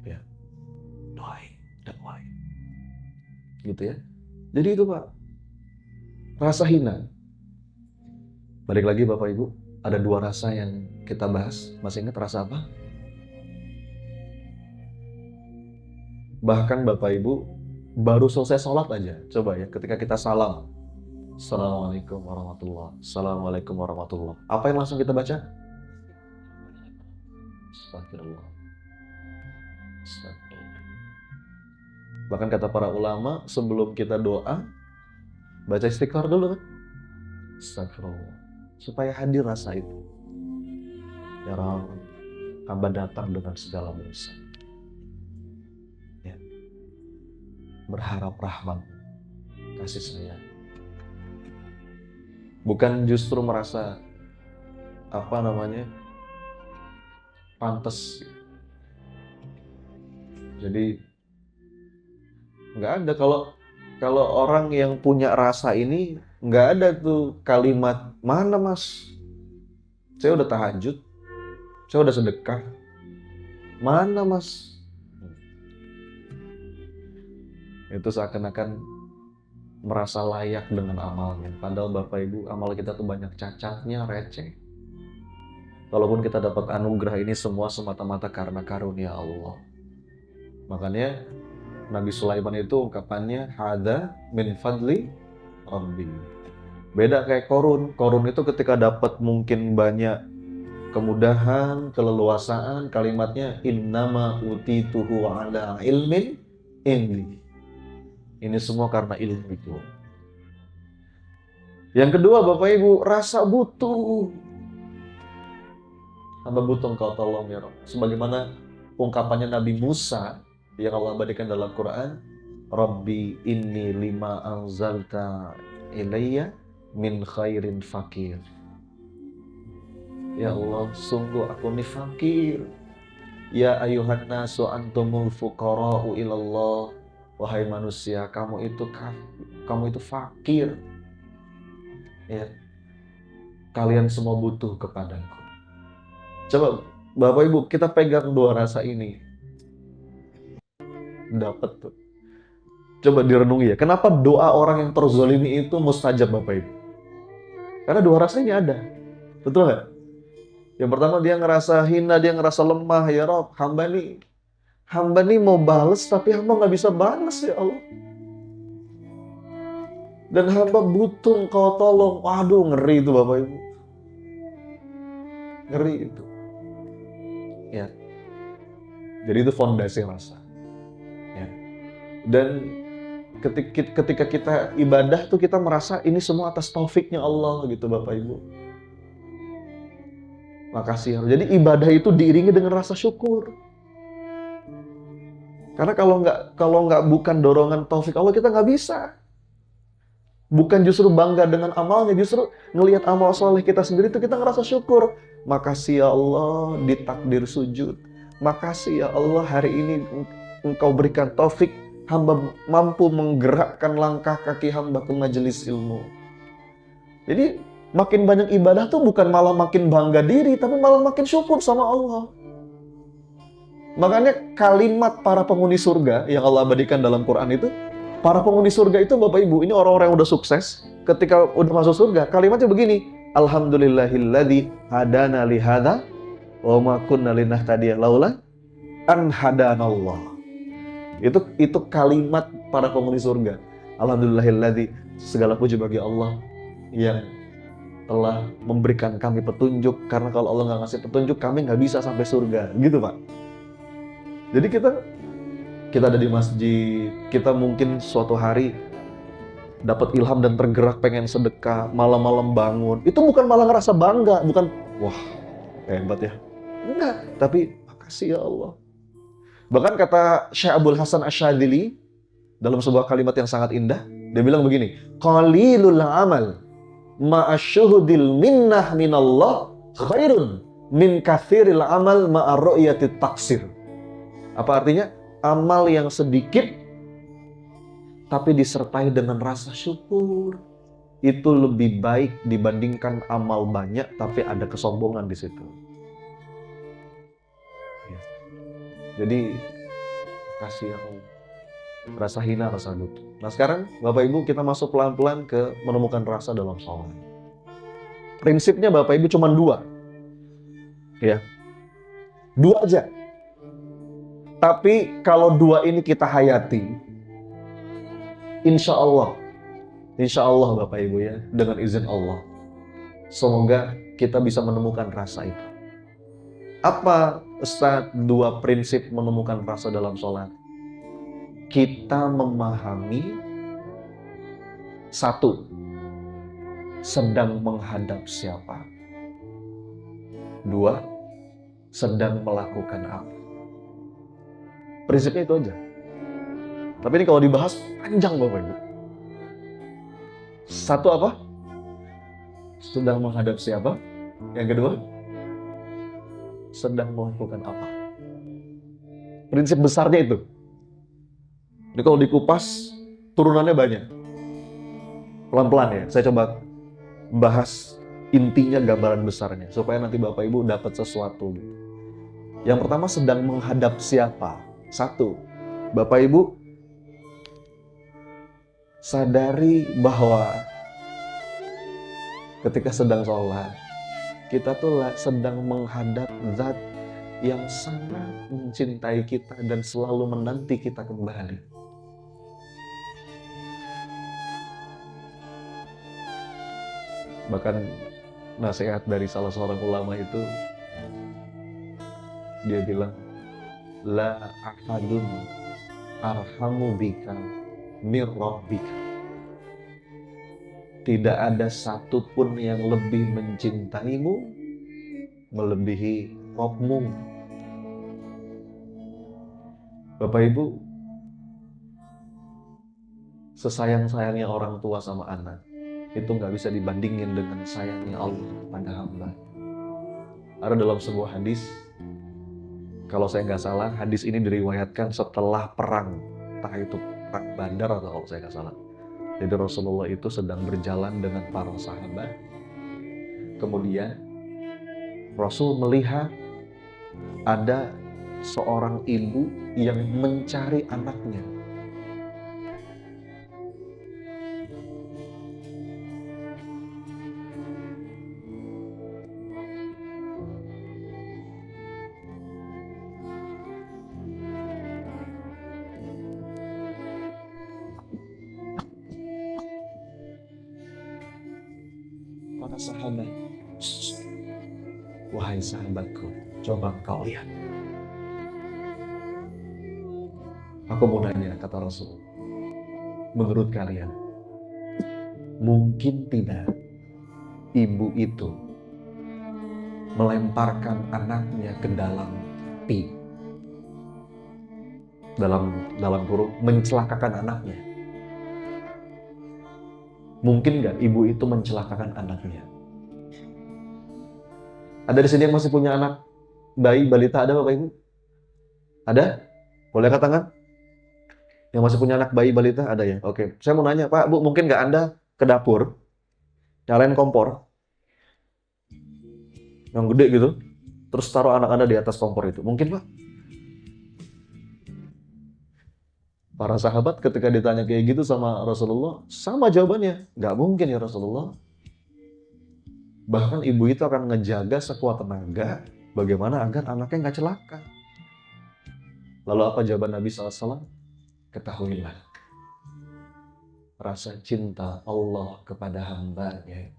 Ya. Doain, dakwain. Gitu ya. Jadi itu Pak, rasa hina. Balik lagi Bapak Ibu, ada dua rasa yang kita bahas. Masih ingat rasa apa? Bahkan Bapak Ibu, baru selesai sholat aja. Coba ya, ketika kita salam. Assalamualaikum warahmatullahi wabarakatuh. Assalamualaikum warahmatullahi wabarakatuh. Apa yang langsung kita baca? Astagfirullah. Astagfirullah. Bahkan kata para ulama, sebelum kita doa, baca istighfar dulu kan? Astagfirullah. Supaya hadir rasa itu. Ya Rabb, hamba datang dengan segala dosa. Ya. Berharap rahmat, kasih sayang. Bukan justru merasa pantas. Jadi nggak ada, kalau orang yang punya rasa ini nggak ada tuh kalimat, mana mas, saya udah tahajud, saya udah sedekah, mana mas. Itu seakan-akan merasa layak dengan amalnya. Padahal Bapak Ibu, amal kita tuh banyak cacatnya, receh. Kalaupun kita dapat anugerah ini semua semata-mata karena karunia Allah. Makanya Nabi Sulaiman itu ungkapannya hadza min fadli Rabbi. Beda kayak Korun. Korun itu ketika dapat mungkin banyak kemudahan, keleluasaan, kalimatnya innama utituhu ala ilmin indi. Ini semua karena ilmu itu. Yang kedua Bapak Ibu, rasa butuh. Hamba butuh Engkau tolong ya Rabb. Sebagaimana ungkapannya Nabi Musa yang Allah abadikan dalam Quran, Rabbi inni lima anzalta ilayya min khairin fakir. Ya Allah, sungguh aku ini fakir. Ya ayuhan nasu antumul fuqara'u ilallah. Wahai manusia, kamu itu fakir. Ya. Kalian semua butuh kepadaku. Coba Bapak Ibu, kita pegang dua rasa ini. Dapat tuh. Coba direnungi ya. Kenapa doa orang yang terzolimi itu mustajab Bapak Ibu? Karena dua rasanya ada. Betul nggak? Yang pertama dia ngerasa hina, dia ngerasa lemah. Ya Rob, hamba nih mau bales tapi hamba nggak bisa bales ya Allah. Dan hamba butuh Engkau tolong. Waduh, ngeri itu Bapak Ibu. Ngeri itu. Ya. Jadi itu fondasi rasa. Ya. Dan ketika kita ibadah tuh kita merasa ini semua atas taufiknya Allah gitu Bapak Ibu. Makasih. Jadi ibadah itu diiringi dengan rasa syukur. Karena kalau nggak bukan dorongan taufik Allah, kita nggak bisa. Bukan justru bangga dengan amalnya, justru ngelihat amal soleh kita sendiri itu kita ngerasa syukur. Makasih ya Allah ditakdir sujud. Makasih ya Allah hari ini Engkau berikan taufik, hamba mampu menggerakkan langkah kaki hamba ke majelis ilmu. Jadi makin banyak ibadah tuh bukan malah makin bangga diri, tapi malah makin syukur sama Allah. Makanya kalimat para penghuni surga yang Allah abadikan dalam Quran itu, para penghuni surga itu Bapak Ibu, ini orang-orang yang udah sukses, ketika udah masuk surga, kalimatnya begini, Alhamdulillahilladzi hadana lihada, wa ma kunna linahtadiya laula an hadanallah. Itu kalimat para penghuni surga. Alhamdulillahilladzi, segala puji bagi Allah yang telah memberikan kami petunjuk, karena kalau Allah nggak ngasih petunjuk kami nggak bisa sampai surga, gitu Pak. Jadi kita ada di masjid, kita mungkin suatu hari dapat ilham dan tergerak pengen sedekah, malam-malam bangun, itu bukan malah ngerasa bangga, bukan wah hebat ya, enggak, tapi makasih ya Allah. Bahkan kata Syekh Abdul Hasan Asyadzili dalam sebuah kalimat yang sangat indah, dia bilang begini, qalilul amal ma'asyuhudil minnah minallah khairun min kathiril amal ma'arru'yatit taksir. Apa artinya? Amal yang sedikit tapi disertai dengan rasa syukur itu lebih baik dibandingkan amal banyak tapi ada kesombongan di situ. Ya. Jadi kasih ya Allah. Rasa hina, rasa butuh. Nah sekarang Bapak Ibu kita masuk pelan-pelan ke menemukan rasa dalam sholat. Prinsipnya Bapak Ibu cuma 2. Ya. 2 aja. Tapi kalau 2 ini kita hayati, insya Allah Bapak Ibu ya, dengan izin Allah, semoga kita bisa menemukan rasa itu. Apa Ustaz 2 prinsip menemukan rasa dalam sholat? Kita memahami 1, sedang menghadap siapa. 2, sedang melakukan apa. Prinsipnya itu aja. Tapi ini kalau dibahas panjang Bapak Ibu. 1 apa? Sedang menghadap siapa. Yang kedua, sedang melakukan apa. Prinsip besarnya itu. Ini kalau dikupas, turunannya banyak. Pelan-pelan ya, saya coba bahas intinya, gambaran besarnya, supaya nanti Bapak Ibu dapat sesuatu. Yang pertama, sedang menghadap siapa? 1, Bapak Ibu sadari bahwa ketika sedang sholat, kita tuh sedang menghadap zat yang sangat mencintai kita dan selalu menanti kita kembali. Bahkan nasihat dari salah seorang ulama itu, dia bilang, la ahadun arhamu bika mir rabbika. Tidak ada satupun yang lebih mencintaimu melebihi Rabbmu. Bapak Ibu, sesayang-sayangnya orang tua sama anak, itu nggak bisa dibandingin dengan sayangnya Allah pada hamba. Ada dalam sebuah hadis, kalau saya nggak salah, hadis ini diriwayatkan setelah perang, entah itu perang Badar atau kalau saya nggak salah. Jadi Rasulullah itu sedang berjalan dengan para sahabat. Kemudian Rasul melihat ada seorang ibu yang mencari anaknya. Para sahabat, wahai sahabatku, coba kau lihat. Aku mau nanya, kata Rasul, menurut kalian, mungkin tidak ibu itu melemparkan anaknya ke dalam api, dalam kurung mencelakakan anaknya? Mungkin nggak ibu itu mencelakakan anaknya? Ada di sini yang masih punya anak bayi, balita, ada Bapak Ibu? Ada? Boleh angkat tangan? Yang masih punya anak bayi, balita, ada ya? Oke, saya mau nanya, Pak, Bu, mungkin nggak Anda ke dapur, nyalain kompor, yang gede gitu, terus taruh anak Anda di atas kompor itu? Mungkin, Pak? Para sahabat ketika ditanya kayak gitu sama Rasulullah, sama jawabannya, nggak mungkin ya Rasulullah. Bahkan ibu itu akan ngejaga sekuat tenaga bagaimana agar anaknya nggak celaka. Lalu apa jawaban Nabi SAW? Ketahuilah, rasa cinta Allah kepada hambanya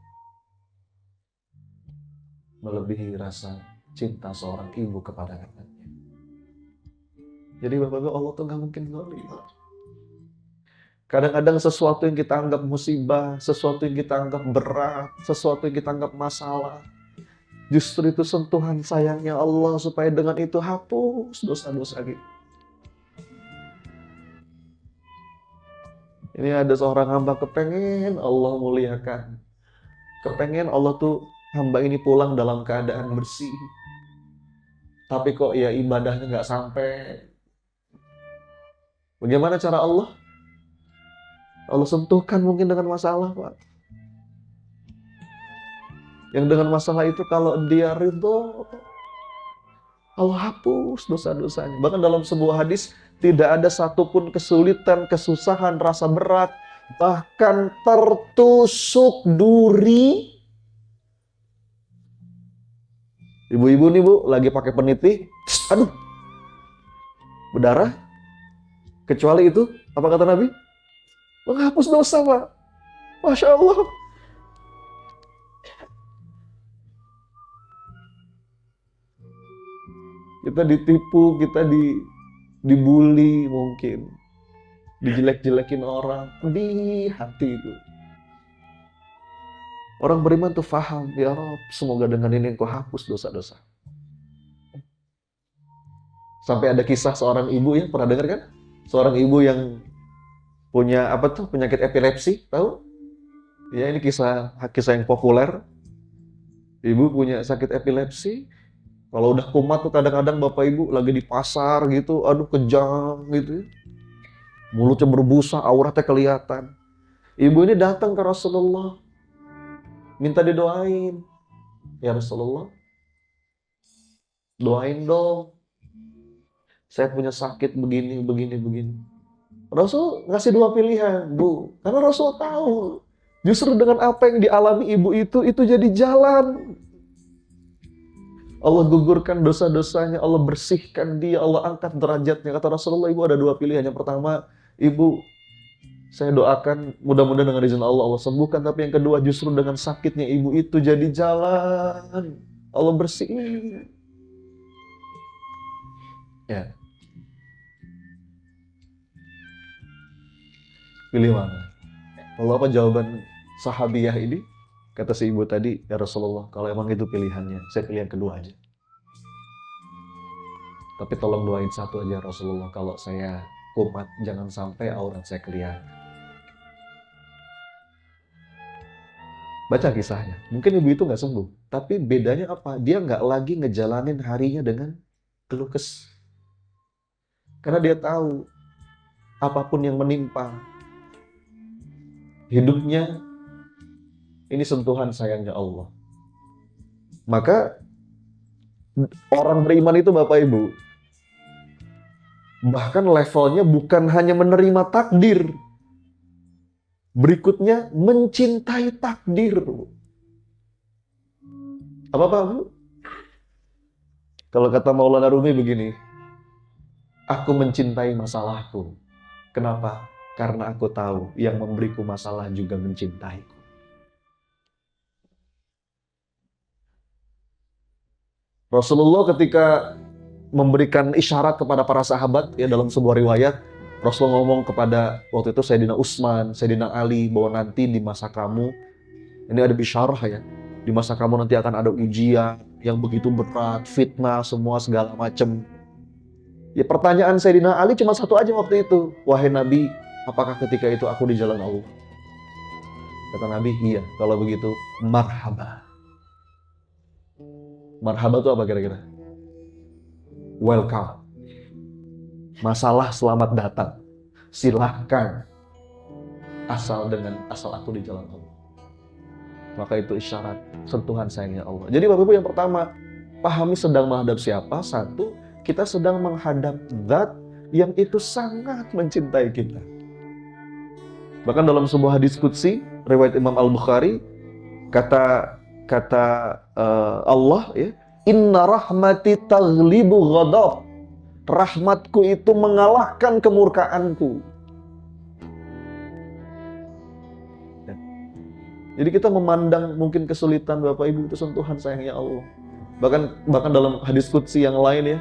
melebihi rasa cinta seorang ibu kepada anaknya. Jadi Bapak-Ibu, Allah tuh nggak mungkin zalim. Kadang-kadang sesuatu yang kita anggap musibah, sesuatu yang kita anggap berat, sesuatu yang kita anggap masalah, justru itu sentuhan sayangnya Allah supaya dengan itu hapus dosa-dosa kita. Ini ada seorang hamba kepengen Allah muliakan. Kepengen Allah tuh hamba ini pulang dalam keadaan bersih. Tapi kok ya ibadahnya nggak sampai. Bagaimana cara Allah? Allah sentuhkan mungkin dengan masalah, Pak. Yang dengan masalah itu kalau dia ridho, Allah hapus dosa-dosanya. Bahkan dalam sebuah hadis, tidak ada satupun kesulitan, kesusahan, rasa berat, bahkan tertusuk duri. Ibu-ibu nih Bu, lagi pakai peniti, aduh, berdarah. Kecuali itu, apa kata Nabi? Menghapus dosa, Pak. Masya Allah. Kita ditipu, kita dibully mungkin. Dijelek-jelekin orang. Di hati itu. Orang beriman tuh faham. Ya Rabb, semoga dengan ini Engkau hapus dosa-dosa. Sampai ada kisah seorang ibu ya, pernah dengar kan? Seorang ibu yang punya penyakit epilepsi, tahu? Ya ini kisah yang populer. Ibu punya sakit epilepsi. Kalau udah kumat tuh kadang-kadang bapak ibu lagi di pasar gitu, aduh kejang gitu. Mulutnya berbusa, auratnya kelihatan. Ibu ini datang ke Rasulullah, minta didoain. Ya Rasulullah, doain dong. Saya punya sakit begini. Rasul ngasih dua pilihan, Bu. Karena Rasul tahu, justru dengan apa yang dialami ibu itu jadi jalan. Allah gugurkan dosa-dosanya, Allah bersihkan dia, Allah angkat derajatnya. Kata Rasulullah, ibu ada dua pilihan. Yang pertama, ibu, saya doakan mudah-mudahan dengan izin Allah, Allah sembuhkan. Tapi yang kedua, justru dengan sakitnya ibu itu jadi jalan. Allah bersih. Ya. Pilih mana? Lalu apa jawaban sahabiyah ini? Kata si ibu tadi, ya Rasulullah, kalau emang itu pilihannya, saya pilih yang kedua aja. Tapi tolong doain satu aja Rasulullah, kalau saya kumat, jangan sampai aurat saya kelihatan. Baca kisahnya. Mungkin ibu itu nggak sembuh, tapi bedanya apa? Dia nggak lagi ngejalanin harinya dengan keluh kesah. Karena dia tahu, apapun yang menimpa hidupnya, ini sentuhan sayangnya Allah. Maka orang beriman itu Bapak Ibu, bahkan levelnya bukan hanya menerima takdir, berikutnya mencintai takdir. Apa Pak Bu? Kalau kata Maulana Rumi begini, aku mencintai masalahku. Kenapa? Karena aku tahu yang memberiku masalah juga mencintaiku. Rasulullah ketika memberikan isyarat kepada para sahabat ya dalam sebuah riwayat, Rasulullah ngomong kepada waktu itu Sayyidina Utsman, Sayyidina Ali, bahwa nanti di masa kamu, ini ada bisyarah ya, di masa kamu nanti akan ada ujian yang begitu berat, fitnah, semua segala macam. Ya pertanyaan Sayyidina Ali cuma satu aja waktu itu, wahai Nabi, apakah ketika itu aku di jalan Allah? Kata Nabi, iya. Kalau begitu, marhaba. Marhaba itu apa kira-kira? Welcome. Masalah selamat datang. Silahkan. Asal aku di jalan Allah. Maka itu isyarat sentuhan sayangnya Allah. Jadi Bapak Ibu, yang pertama, pahami sedang menghadap siapa. Satu, kita sedang menghadap zat yang itu sangat mencintai kita. Bahkan dalam sebuah hadis qudsi riwayat Imam Al-Bukhari, kata Allah ya, inna rahmati taghlibu ghadab, rahmatku itu mengalahkan kemurkaanku. Jadi kita memandang mungkin kesulitan Bapak Ibu itu sentuhan sayangnya Allah. Bahkan dalam hadis qudsi yang lain ya,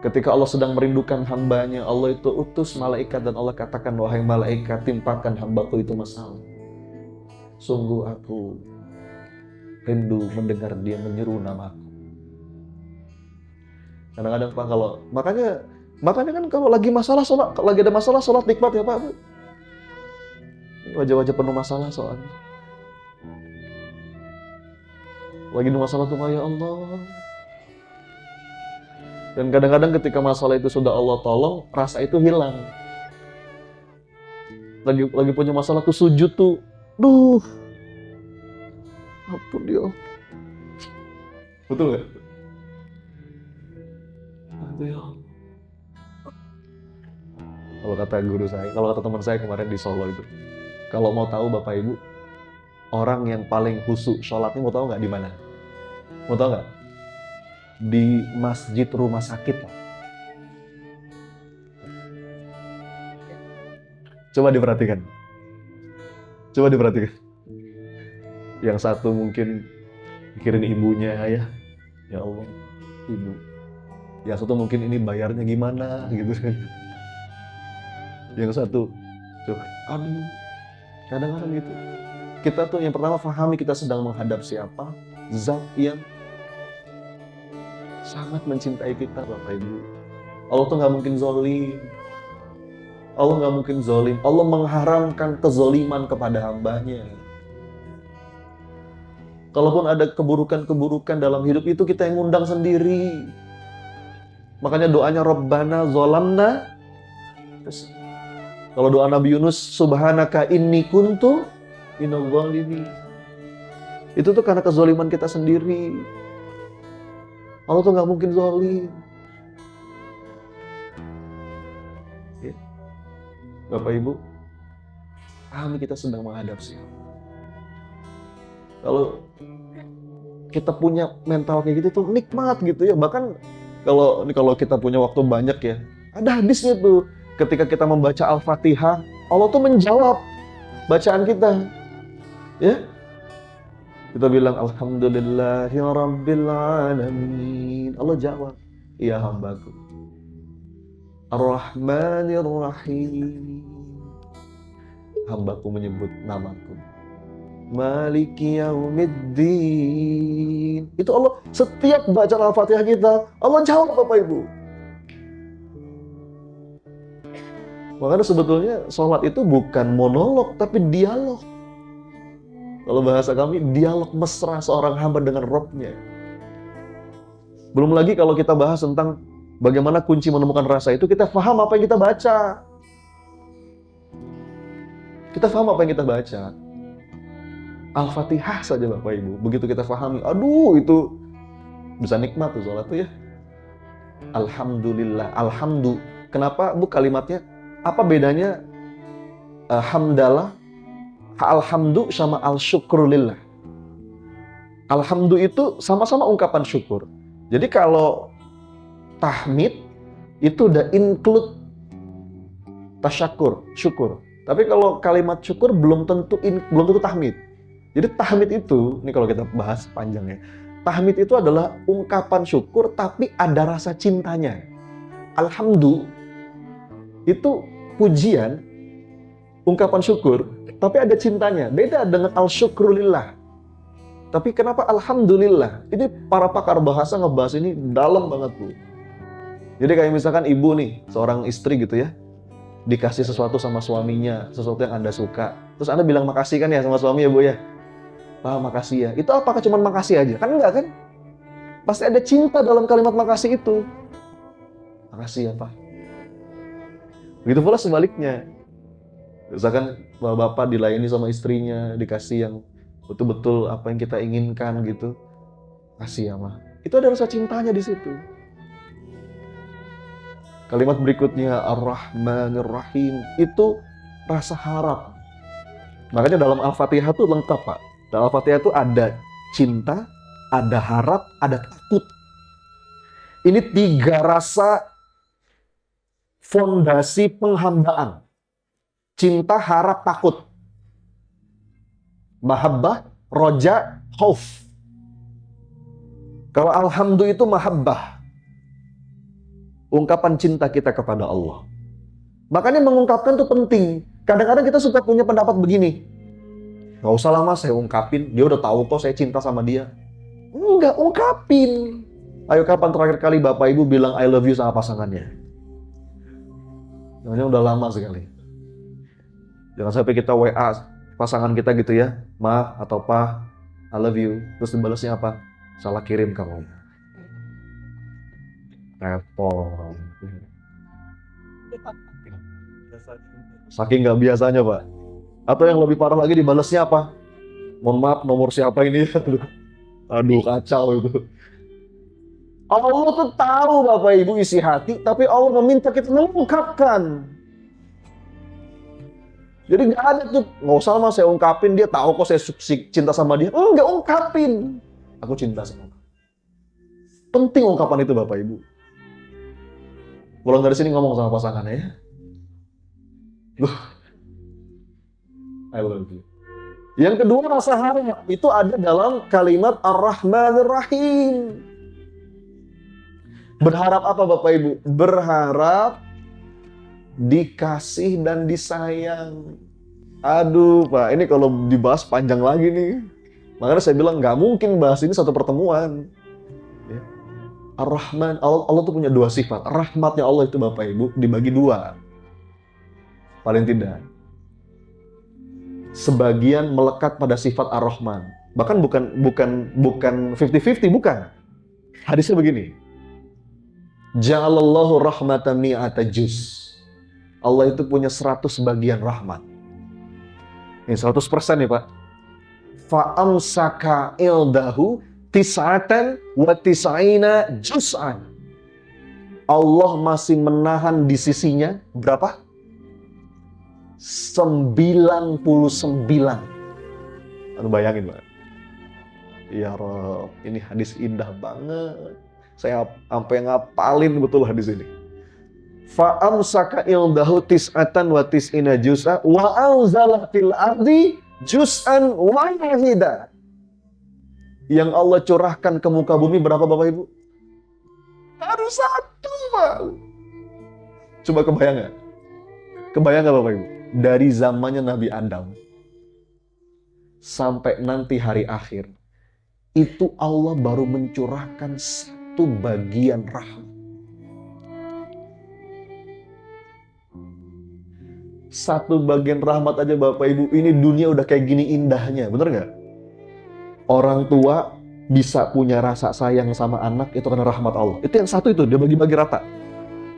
ketika Allah sedang merindukan hambanya, Allah itu utus malaikat dan Allah katakan, wahai malaikat, timpakan hambaku itu masalah. Sungguh aku rindu mendengar dia menyeru namaku. Kadang-kadang Pak, makanya kan kalau lagi ada masalah sholat nikmat ya Pak. Wajah-wajah penuh masalah soalnya. Lagi ada masalah tuh ya Allah. Dan kadang-kadang ketika masalah itu sudah Allah tolong, rasa itu hilang. Lagi punya masalah tuh sujud tuh, duh, ampun dia. Betul nggak? Aduh ya. Kalau kata guru saya, kalau kata teman saya kemarin di Solo itu, kalau mau tahu Bapak Ibu, orang yang paling khusyuk sholatnya mau tahu nggak di mana? Mau tahu nggak? Di masjid rumah sakit lah. Coba diperhatikan. Yang satu mungkin mikirin ibunya ya Allah, ibu. Yang satu mungkin ini bayarnya gimana gitu kan. Yang satu, coba, aduh, kadang-kadang gitu. Kita tuh yang pertama pahami kita sedang menghadap siapa, zat yang sangat mencintai kita Bapak Ibu. Allah tuh nggak mungkin zolim. Allah mengharamkan kezoliman kepada hambanya. Kalaupun ada keburukan-keburukan dalam hidup itu kita yang ngundang sendiri. Makanya doanya Rabbana zolamna. Kalau doa Nabi Yunus, Subhanaka inni kuntu minadh dhalimin. Itu tuh karena kezoliman kita sendiri. Allah tuh nggak mungkin zalim. Ya. Bapak Ibu, kami kita sedang menghadap siapa? Kalau kita punya mental kayak gitu tuh nikmat gitu ya. Bahkan kalau kita punya waktu banyak ya, ada hadisnya tuh. Ketika kita membaca Al-Fatihah, Allah tuh menjawab bacaan kita. Ya. Kita bilang Alhamdulillahi Rabbil Alamin. Allah jawab, iya hambaku. Ar-Rahmanir Rahim. Hambaku menyebut namaku. Maliki Yaumiddin. Itu Allah, setiap baca Al-Fatihah kita, Allah jawab Bapak Ibu. Makanya sebetulnya sholat itu bukan monolog, tapi dialog. Kalau bahasa kami, dialog mesra seorang hamba dengan Rabb-nya. Belum lagi kalau kita bahas tentang bagaimana kunci menemukan rasa itu, kita paham apa yang kita baca. Al-Fatihah saja Bapak Ibu, begitu kita pahami, aduh itu bisa nikmat tuh sholat tuh ya. Alhamdulillah, alhamdu. Kenapa Bu kalimatnya? Apa bedanya hamdalah, alhamdu sama al-syukrulillah? Alhamdu itu sama-sama ungkapan syukur. Jadi kalau tahmid itu udah include tasyakur, syukur. Tapi kalau kalimat syukur belum tentu tahmid. Jadi tahmid itu, ini kalau kita bahas panjang ya. Tahmid itu adalah ungkapan syukur tapi ada rasa cintanya. Alhamdu itu pujian, ungkapan syukur, tapi ada cintanya. Beda dengan al-syukrulillah. Tapi kenapa alhamdulillah? Ini para pakar bahasa ngebahas ini dalam banget Bu. Jadi kayak misalkan ibu nih, seorang istri gitu ya, dikasih sesuatu sama suaminya, sesuatu yang Anda suka. Terus Anda bilang makasih kan ya sama suami ya Bu ya? Pak, makasih ya. Itu apakah cuma makasih aja? Kan enggak kan? Pasti ada cinta dalam kalimat makasih itu. Makasih ya Pak. Begitu pula sebaliknya. Misalkan bapak dilayani sama istrinya, dikasih yang betul-betul apa yang kita inginkan gitu. Kasih ya Ma. Itu ada rasa cintanya di situ. Kalimat berikutnya Ar-Rahmanir Rahim itu rasa harap. Makanya dalam Al-Fatihah itu lengkap Pak. Dalam Al-Fatihah itu ada cinta, ada harap, ada takut. Ini 3 rasa fondasi penghambaan. Cinta, harap, takut. Mahabbah, roja, khauf. Kalau alhamdu itu mahabbah. Ungkapan cinta kita kepada Allah. Makanya mengungkapkan itu penting. Kadang-kadang kita suka punya pendapat begini. Gak usah lama saya ungkapin, dia udah tahu kok saya cinta sama dia. Enggak, ungkapin. Ayo, kapan terakhir kali Bapak Ibu bilang I love you sama pasangannya? Namanya udah lama sekali. Jangan sampai kita WA pasangan kita gitu ya, Ma atau Pa, I love you. Terus dibalasnya apa? Salah kirim kamu. Repot. Saking nggak biasanya, Pak. Atau yang lebih parah lagi dibalasnya apa? Mohon maaf, nomor siapa ini? Aduh, kacau itu. Allah tuh tahu Bapak Ibu isi hati, tapi Allah meminta kita mengungkapkan. Jadi nggak ada tuh, nggak usah mas saya ungkapin, dia tahu kok saya cinta sama dia. Enggak, ungkapin. Aku cinta sama kamu. Penting ungkapan itu Bapak Ibu. Pulang dari sini ngomong sama pasangannya ya. I love you. Yang kedua, rasa harap. Itu ada dalam kalimat Ar-Rahmanir Rahim. Berharap apa Bapak Ibu? Berharap dikasih dan disayang. Aduh Pak, ini kalau dibahas panjang lagi nih. Makanya saya bilang nggak mungkin bahas ini satu pertemuan. Ya. Ar-Rahman, Allah tuh punya dua sifat. Rahmatnya Allah itu Bapak Ibu dibagi dua. Paling tidak. Sebagian melekat pada sifat Ar-Rahman. Bahkan bukan 50-50, bukan. Hadisnya begini. Ja'alallahu rahmatan mi'ata juz. Allah itu punya 100 bagian rahmat. Ini 100% nih Pak. Fa'amsaka ildahu tis'atan wa tis'ina juz'an. Allah masih menahan di sisinya berapa? 99. Anu bayangin Pak. Ya Rob, ini hadis indah banget. Saya sampai ngapalin betul hadis ini. Fa'amsaka ildahu tis'atan wa tis'ina juz'a wa anzala fil ardi juz'an wahida. Yang Allah curahkan ke muka bumi berapa Bapak Ibu? Baru 1 Pak. Coba kebayang nggak? Kebayang nggak Bapak Ibu? Dari zamannya Nabi Adam sampai nanti hari akhir, itu Allah baru mencurahkan 1 bagian rahmat. 1 bagian rahmat aja Bapak Ibu, ini dunia udah kayak gini indahnya, bener nggak? Orang tua bisa punya rasa sayang sama anak, itu karena rahmat Allah. Itu yang 1 itu, dia bagi-bagi rata.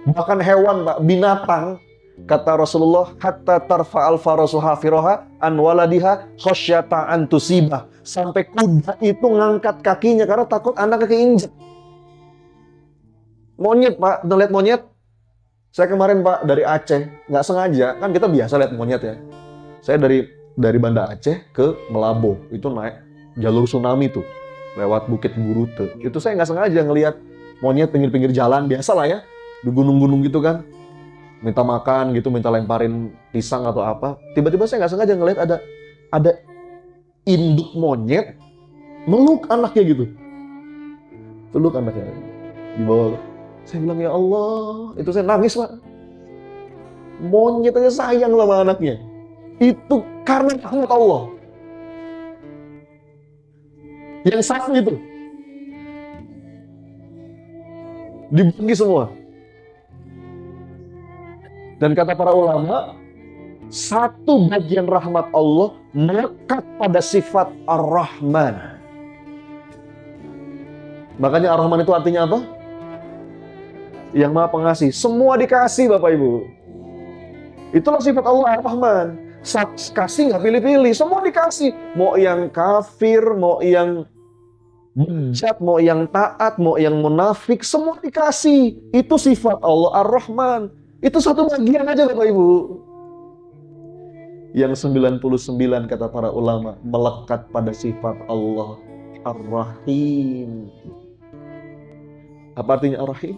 Bahkan hewan Pak, binatang, kata Rasulullah, hatta tarfa'al farasu hafiroha an waladiha khosyata an tusibah. Sampai kuda itu ngangkat kakinya karena takut anaknya keinjek. Monyet Pak, udah lihat monyet? Saya kemarin Pak dari Aceh, nggak sengaja, kan kita biasa lihat monyet ya. Saya dari Banda Aceh ke Melabo, itu naik jalur tsunami tuh, lewat Bukit Burute. Itu saya nggak sengaja ngelihat monyet pinggir-pinggir jalan, biasa lah ya, di gunung-gunung gitu kan. Minta makan gitu, minta lemparin pisang atau apa. Tiba-tiba saya nggak sengaja ngelihat ada induk monyet meluk anaknya gitu. Peluk anaknya di bawah. Saya bilang ya Allah, itu saya nangis Pak. Monyet aja sayang sama anaknya. Itu karena rahmat Allah. Yang 1 itu dibagi semua. Dan kata para ulama, 1 bagian rahmat Allah melekat pada sifat Ar-Rahman. Makanya Ar-Rahman itu artinya apa? Yang Maha Pengasih. Semua dikasih Bapak Ibu. Itulah sifat Allah Ar-Rahman. Kasih nggak pilih-pilih, semua dikasih. Mau yang kafir, mau yang bejat, mau yang taat, mau yang munafik, semua dikasih. Itu sifat Allah Ar-Rahman. Itu 1 bagian aja Bapak Ibu. Yang 99 kata para ulama melekat pada sifat Allah Ar-Rahim. Apa artinya Ar-Rahim?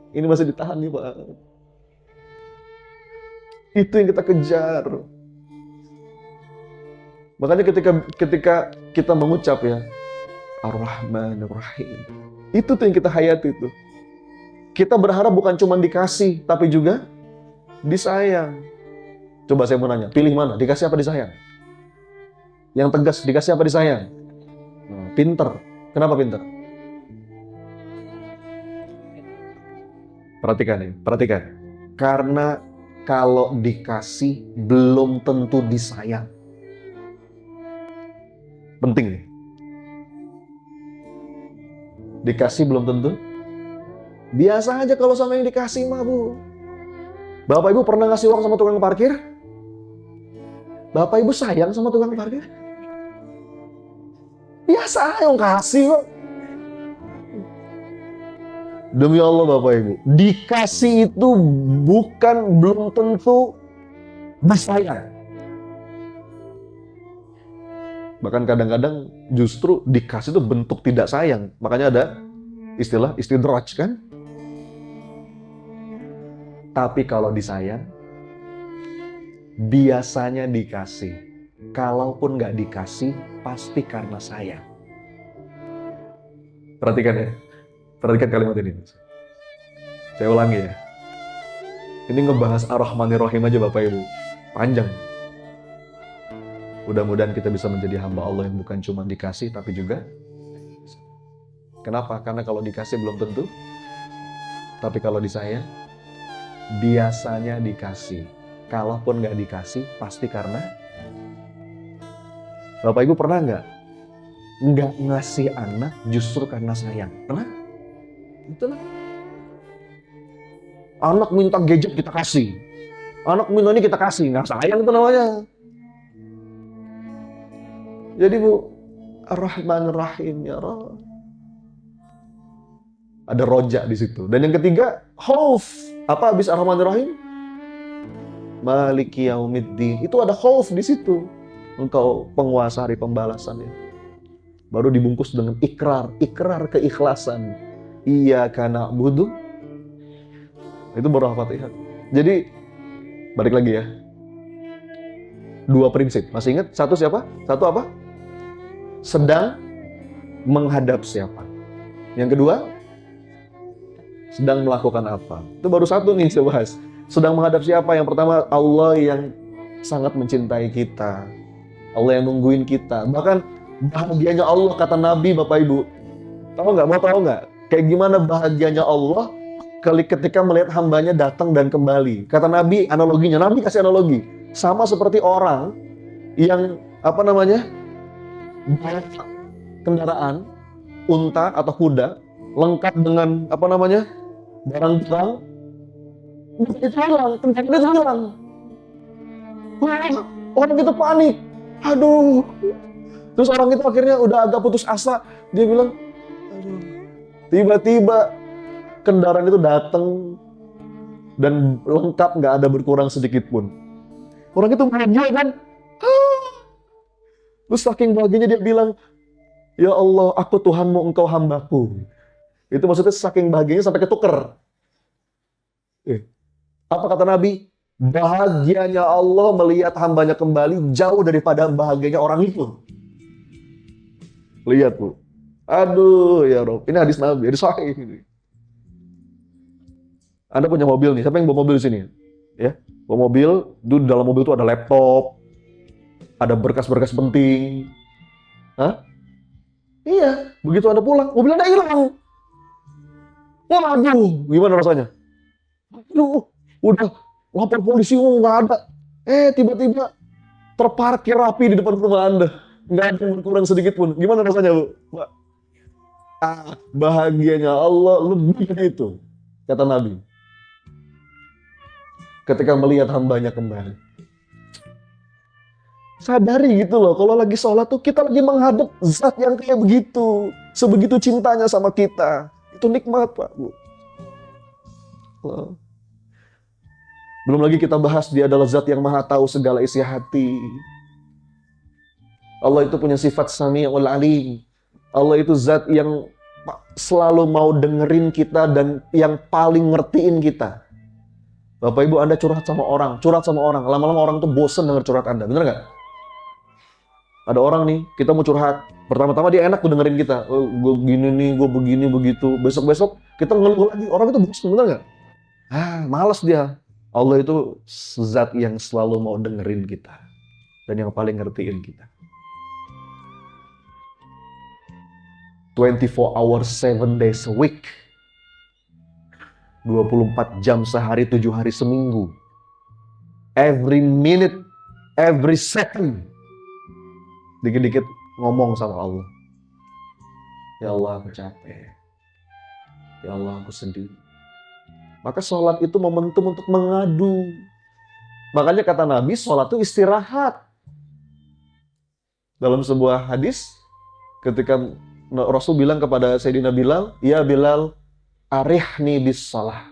Ini masih ditahan nih Pak. Itu yang kita kejar. Makanya ketika kita mengucap ya Ar-Rahmanir Rahim, itu tuh yang kita hayati tuh. Kita berharap bukan cuma dikasih, tapi juga disayang. Coba saya mau nanya, pilih mana? Dikasih apa disayang? Yang tegas, dikasih apa disayang? Pinter. Kenapa pinter? Perhatikan ya, perhatikan. Karena kalau dikasih belum tentu disayang. Penting nih. Dikasih belum tentu. Biasa aja kalau sama yang dikasih mah, Bu. Bapak Ibu pernah ngasih uang sama tukang parkir? Bapak Ibu sayang sama tukang parkir? Biasa yang kasih kok. Demi Allah Bapak Ibu, dikasih itu belum tentu disayang. Bahkan kadang-kadang justru dikasih itu bentuk tidak sayang. Makanya ada istilah istidraj kan? Tapi kalau disayang, biasanya dikasih. Kalaupun nggak dikasih, pasti karena sayang. Perhatikan ya. Perhatikan kalimat ini. Saya ulangi ya. Ini ngebahas Ar-Rahmanir Rahim aja Bapak Ibu. Panjang. Mudah-mudahan kita bisa menjadi hamba Allah yang bukan cuma dikasih, tapi juga. Kenapa? Karena kalau dikasih belum tentu. Tapi kalau disayang, biasanya dikasih. Kalaupun nggak dikasih, pasti karena. Bapak Ibu pernah nggak ngasih anak justru karena sayang? Pernah? Itulah. Anak minta gadget kita kasih. Anak minta ini kita kasih. Nggak sayang itu namanya. Jadi Bu, Ar-Rahmanir Rahim ya Allah. Ada roja di situ. Dan yang ketiga, khauf. Apa habis Ar-Rahmanir Rahim? Maliki Yaumiddin. Itu ada khauf di situ. Engkau penguasa hari pembalasannya. Baru dibungkus dengan ikrar keikhlasan. Iyyaka na'budu. Itu baru Al-Fatihah. Jadi balik lagi ya. Dua prinsip. Masih ingat? Satu siapa? Satu apa? Sedang menghadap siapa? Yang kedua, sedang melakukan apa? Itu baru satu nih saya bahas. Sedang menghadap siapa? Yang pertama, Allah yang sangat mencintai kita. Allah yang nungguin kita. Bahkan bahagianya Allah, kata Nabi, Bapak Ibu. Tahu nggak? Mau tahu nggak? Kayak gimana bahagianya Allah ketika melihat hambanya datang dan kembali. Kata Nabi, analoginya. Nabi kasih analogi. Sama seperti orang yang, bawa kendaraan, unta atau kuda, lengkap dengan, barang-barang, itu hilang, kendaraan itu hilang. Wah, orang itu panik. Aduh. Terus orang itu akhirnya udah agak putus asa. Dia bilang, aduh. Tiba-tiba kendaraan itu datang dan lengkap, nggak ada berkurang sedikit pun. Orang itu bahagia kan? Terus saking bahagianya dia bilang, ya Allah, aku Tuhanmu, engkau hambaku. Itu maksudnya saking bahagianya sampai ketuker. Apa kata Nabi? Bahagianya Allah melihat hambanya kembali jauh daripada bahagianya orang itu. Lihat Bu. Aduh ya Rob, ini hadis Nabi, hadis sahih. Anda punya mobil nih, siapa yang bawa mobil di sini? Ya, bawa mobil, di dalam mobil itu ada laptop, ada berkas-berkas penting. Hah? Iya, begitu Anda pulang, mobil Anda hilang. Waduh, gimana rasanya? Aduh, udah lapor polisi, nggak ada. Tiba-tiba terparkir rapi di depan rumah Anda. Nggak ada yang berkurang sedikit pun. Gimana rasanya, Bu? Pak? Bahagianya Allah lebih dari itu, kata Nabi. Ketika melihat hambanya kembali. Sadari gitu loh, kalau lagi sholat tuh kita lagi menghadap zat yang kayak begitu. Sebegitu cintanya sama kita. Itu nikmat, Pak, Bu. Belum lagi kita bahas dia adalah zat yang maha tahu segala isi hati. Allah itu punya sifat Sami'ul Alim. Allah itu zat yang selalu mau dengerin kita dan yang paling ngertiin kita. Bapak Ibu, Anda curhat sama orang, lama-lama orang tuh bosen denger curhat Anda, bener nggak? Ada orang nih, kita mau curhat. Pertama-tama dia enak tuh dengerin kita. Oh, gue gini nih, gue begini, begitu. Besok-besok kita ngeluh lagi. Orang itu bosan, bener nggak? Malas dia. Allah itu zat yang selalu mau dengerin kita. Dan yang paling ngertiin kita. 24 hours, 7 days a week. 24 jam sehari, 7 hari seminggu. Every minute, every second. Dikit-dikit ngomong sama Allah. Ya Allah, aku capek. Ya Allah, aku sedih. Maka sholat itu momentum untuk mengadu. Makanya kata Nabi, sholat itu istirahat. Dalam sebuah hadis, ketika Rasul bilang kepada Sayyidina Bilal, ya Bilal, arihni bis sholah.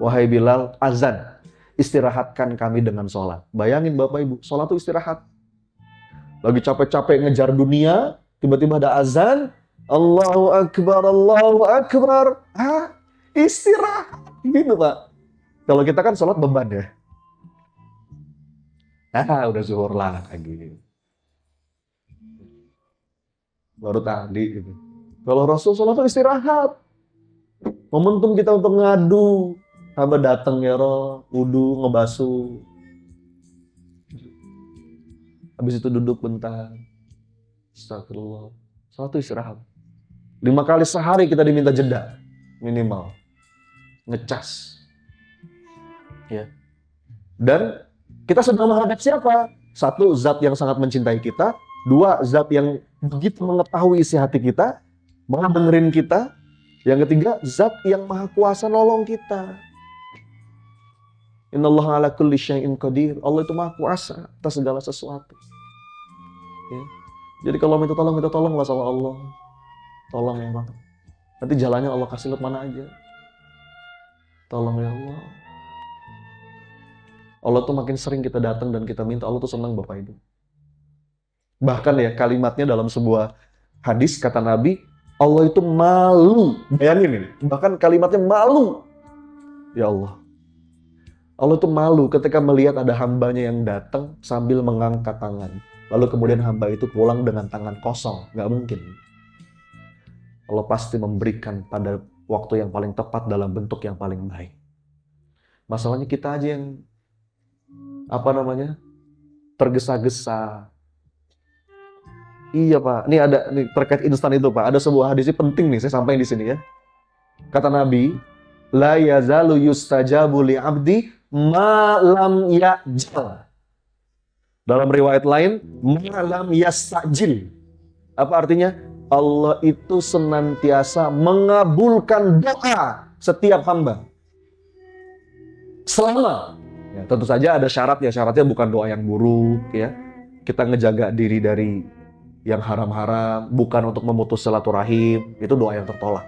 Wahai Bilal, azan. Istirahatkan kami dengan sholat. Bayangin Bapak Ibu, sholat itu istirahat. Lagi capek-capek ngejar dunia, tiba-tiba ada azan, Allahu Akbar, Allahu Akbar. Istirahat. Gitu Pak. Kalau kita kan sholat beban ya. Udah zuhur lagi. Baru tadi gitu. Kalau Rasul sholat itu istirahat. Momentum kita untuk ngadu. Hamba datang ya roh, wudu, ngebasuh. Habis itu duduk bentar. Astagfirullah. Sholat itu istirahat. 5 kali sehari kita diminta jeda. Minimal. Ngecas. Ya. Dan kita sedang menghadap siapa? 1, zat yang sangat mencintai kita. 2, zat yang begitu mengetahui isi hati kita. Mau dengerin kita. Yang ketiga, zat yang maha kuasa nolong kita. Innallaha ala kulli syai'in qadir. Allah itu maha kuasa atas segala sesuatu. Ya. Jadi kalau minta tolonglah sama Allah. Tolong ya Allah. Nanti jalannya Allah kasih lewat mana aja. Tolong ya Allah. Allah tuh makin sering kita datang dan kita minta, Allah tuh senang Bapak Ibu. Bahkan ya kalimatnya dalam sebuah hadis kata Nabi, Allah itu malu. Bayangin ini. Bahkan kalimatnya malu. Ya Allah. Allah tuh malu ketika melihat ada hambanya yang datang sambil mengangkat tangan. Lalu kemudian hamba itu pulang dengan tangan kosong. Nggak mungkin. Allah pasti memberikan pada waktu yang paling tepat dalam bentuk yang paling baik. Masalahnya kita aja yang tergesa-gesa. Iya Pak, ini ada nih, terkait instan itu Pak. Ada sebuah hadis penting nih, saya sampaikan di sini ya. Kata Nabi, la yazalu yustajabu li abdi ma lam ya'jal. Dalam riwayat lain, ma lam yastajil. Apa artinya? Allah itu senantiasa mengabulkan doa setiap hamba. Selama, ya, tentu saja ada syarat ya, syaratnya bukan doa yang buruk ya. Kita ngejaga diri dari yang haram-haram, bukan untuk memutus silaturahim, itu doa yang tertolak.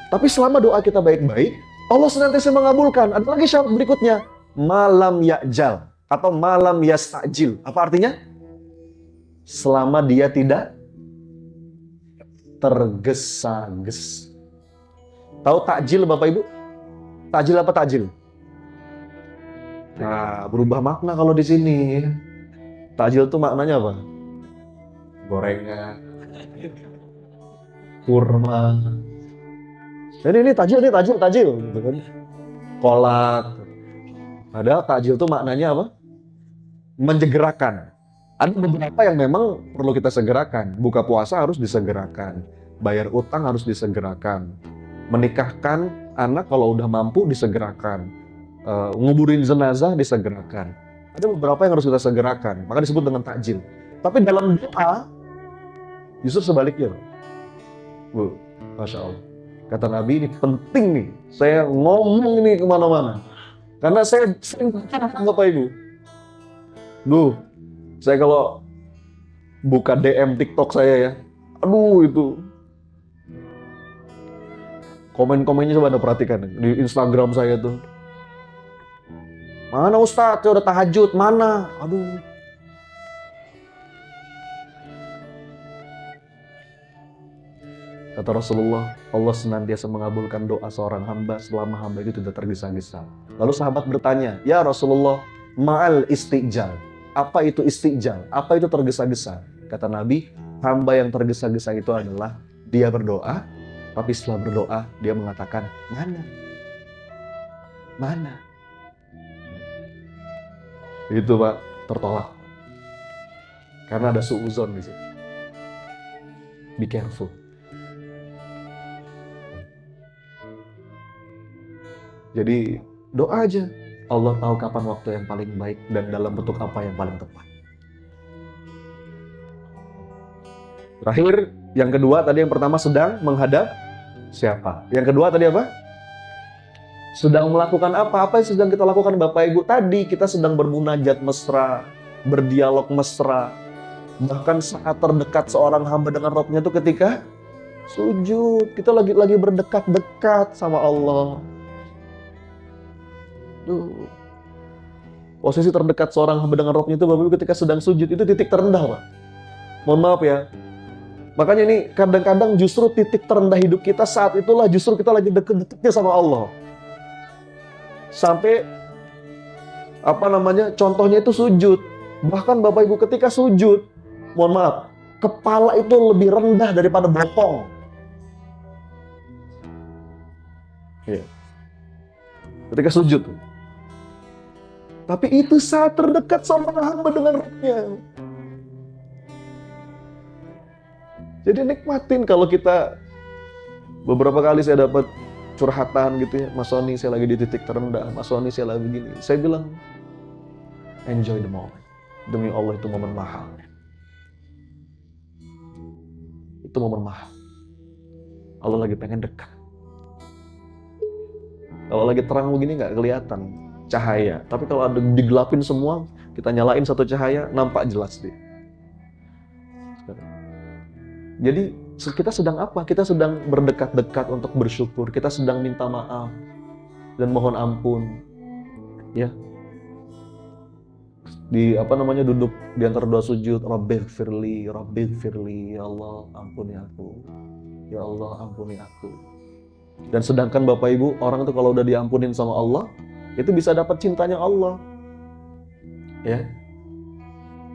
Tapi selama doa kita baik-baik, Allah senantiasa mengabulkan. Ada lagi syarat berikutnya, malam ya'jal atau malam yastajil. Apa artinya? Selama dia tidak tergesa-gesa. Tahu takjil Bapak Ibu? Takjil apa takjil? Nah, berubah makna kalau di sini. Takjil itu maknanya apa? Gorengan, kurma. Ini takjil, gitu kan? Kolak. Padahal takjil itu maknanya apa? Menjegerakan. Ada beberapa yang memang perlu kita segerakan. Buka puasa harus disegerakan. Bayar utang harus disegerakan. Menikahkan anak kalau udah mampu disegerakan. Nguburin jenazah disegerakan. Ada beberapa yang harus kita segerakan. Maka disebut dengan takjil. Tapi dalam doa, justru sebaliknya. Bu, Masya Allah. Kata Nabi ini penting nih. Saya ngomong ini kemana-mana. Karena saya sering bertanya Bapak Ibu. Duh, saya kalau buka DM TikTok saya ya, aduh itu. Komen-komennya coba Anda perhatikan di Instagram saya tuh. Mana Ustadz, saya udah tahajud, mana? Aduh. Kata Rasulullah, Allah senantiasa mengabulkan doa seorang hamba selama hamba itu tidak tergesa-gesa. Lalu sahabat bertanya, ya Rasulullah, ma'al istijal. Apa itu istijal? Apa itu tergesa-gesa? Kata Nabi, hamba yang tergesa-gesa itu adalah dia berdoa, tapi setelah berdoa dia mengatakan, mana? Mana? Itu Pak, tertolak. Karena ada suuzon di situ. Be careful. Jadi doa aja. Allah tahu kapan waktu yang paling baik dan dalam bentuk apa yang paling tepat. Terakhir, yang kedua tadi yang pertama sedang menghadap siapa? Yang kedua tadi apa? Sedang melakukan apa? Apa yang sedang kita lakukan Bapak Ibu? Tadi kita sedang bermunajat mesra, berdialog mesra. Bahkan saat terdekat seorang hamba dengan Rabb-nya itu ketika sujud. Kita lagi berdekat-dekat sama Allah. Tuh. Posisi terdekat seorang hamba dengan Rabb-nya itu Bapak Ibu ketika sedang sujud itu titik terendah Pak. Mohon maaf ya. Makanya ini kadang-kadang justru titik terendah hidup kita saat itulah justru kita lagi deket-deketnya sama Allah. Sampai contohnya itu sujud. Bahkan Bapak Ibu ketika sujud, mohon maaf, kepala itu lebih rendah daripada bokong. Iya. Ketika sujud. Tapi itu saat terdekat sama hamba dengan Rabb-nya. Jadi nikmatin kalau kita, beberapa kali saya dapat curhatan gitu ya, Mas Sony saya lagi di titik terendah, Mas Sony saya lagi begini. Saya bilang, enjoy the moment. Demi Allah itu momen mahal. Itu momen mahal. Allah lagi pengen dekat. Kalau lagi terang begini nggak kelihatan cahaya. Tapi kalau ada digelapin semua, kita nyalain satu cahaya, nampak jelas deh. Jadi kita sedang apa? Kita sedang berdekat-dekat untuk bersyukur. Kita sedang minta maaf dan mohon ampun. Ya. Duduk di antara dua sujud, Rabbighfirli, ya Allah, ampuni aku. Ya Allah, ampuni aku. Dan sedangkan Bapak Ibu, orang itu kalau udah diampunin sama Allah, itu bisa dapat cintanya Allah. Ya.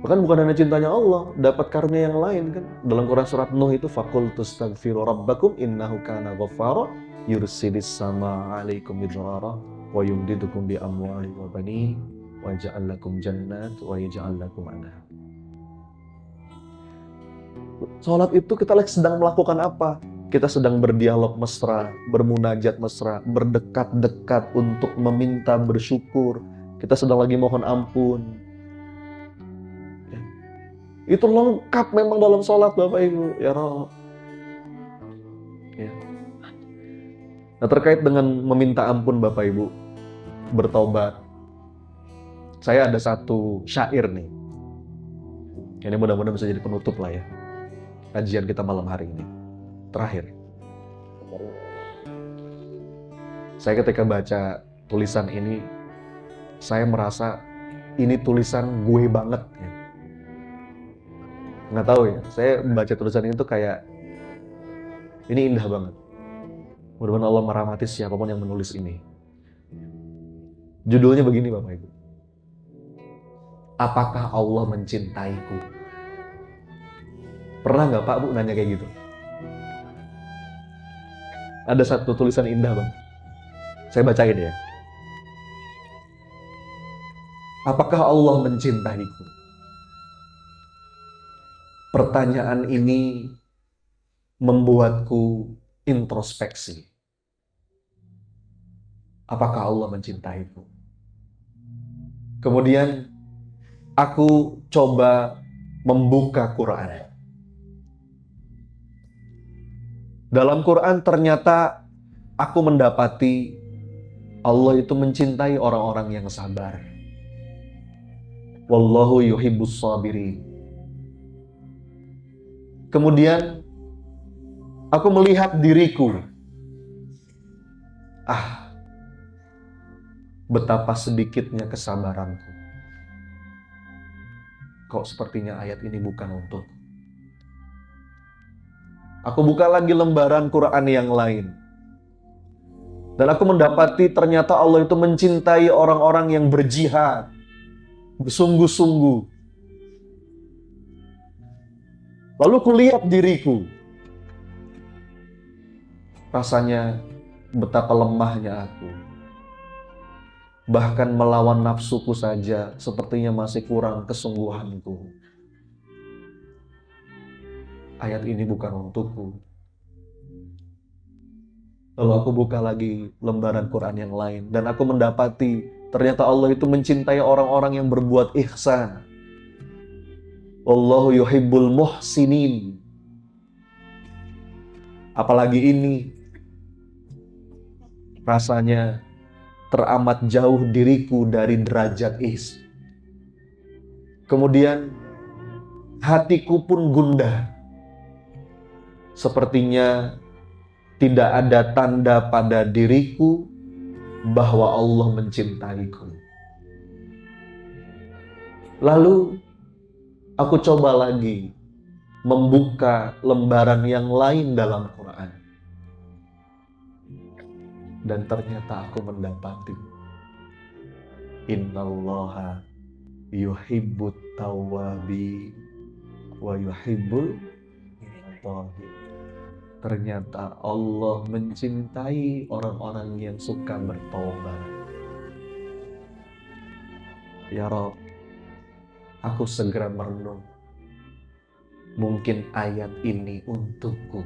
Bahkan bukan hanya cintanya Allah, dapat karunia yang lain kan. Dalam Quran surat Nuh itu faqultu astaghfiru rabbakum innahu kana ghaffara yursilis sama 'alaikum midrara wa yumdidukum bi amwali wa bani wa yaj'al lakum jannat wa yaj'al lakum anhar. Salat itu kita lagi sedang melakukan apa? Kita sedang berdialog mesra, bermunajat mesra, berdekat-dekat untuk meminta bersyukur. Kita sedang lagi mohon ampun. Itu lengkap memang dalam sholat Bapak Ibu. Ya Rabb. Ya. Nah terkait dengan meminta ampun Bapak Ibu, bertobat. Saya ada satu syair nih. Ini mudah-mudahan bisa jadi penutup lah ya. Kajian kita malam hari ini. Terakhir. Saya ketika baca tulisan ini, saya merasa ini tulisan gue banget. Ya. Nggak tahu ya, saya membaca tulisan ini tuh kayak ini indah banget. Mudah-mudahan Allah merahmati siapapun yang menulis ini. Judulnya begini Bapak Ibu. Apakah Allah mencintaiku? Pernah nggak Pak Bu nanya kayak gitu? Ada satu tulisan indah Bang. Saya bacain ya. Apakah Allah mencintaiku? Pertanyaan ini membuatku introspeksi. Apakah Allah mencintaiku? Kemudian aku coba membuka Quran. Dalam Quran ternyata aku mendapati Allah itu mencintai orang-orang yang sabar. Wallahu yuhibbus sabirin. Kemudian aku melihat diriku. Betapa sedikitnya kesabaranku. Kok sepertinya ayat ini bukan untuk. Aku buka lagi lembaran Quran yang lain. Dan aku mendapati ternyata Allah itu mencintai orang-orang yang berjihad. Bersungguh-sungguh. Lalu kulihat diriku. Rasanya betapa lemahnya aku. Bahkan melawan nafsuku saja sepertinya masih kurang kesungguhanku. Ayat ini bukan untukku. Lalu aku buka lagi lembaran Quran yang lain. Dan aku mendapati ternyata Allah itu mencintai orang-orang yang berbuat ihsan. Wallahu yuhibbul muhsinin. Apalagi ini rasanya teramat jauh diriku dari derajat ihsan. Kemudian hatiku pun gundah. Sepertinya tidak ada tanda pada diriku bahwa Allah mencintaiku. Lalu aku coba lagi membuka lembaran yang lain dalam Quran. Dan ternyata aku mendapati Innallaha yuhibbut tawwabi wa yuhibbul mutatahhirin. Ternyata Allah mencintai orang-orang yang suka bertobat. Ya Rabb, aku segera merenung. Mungkin ayat ini untukku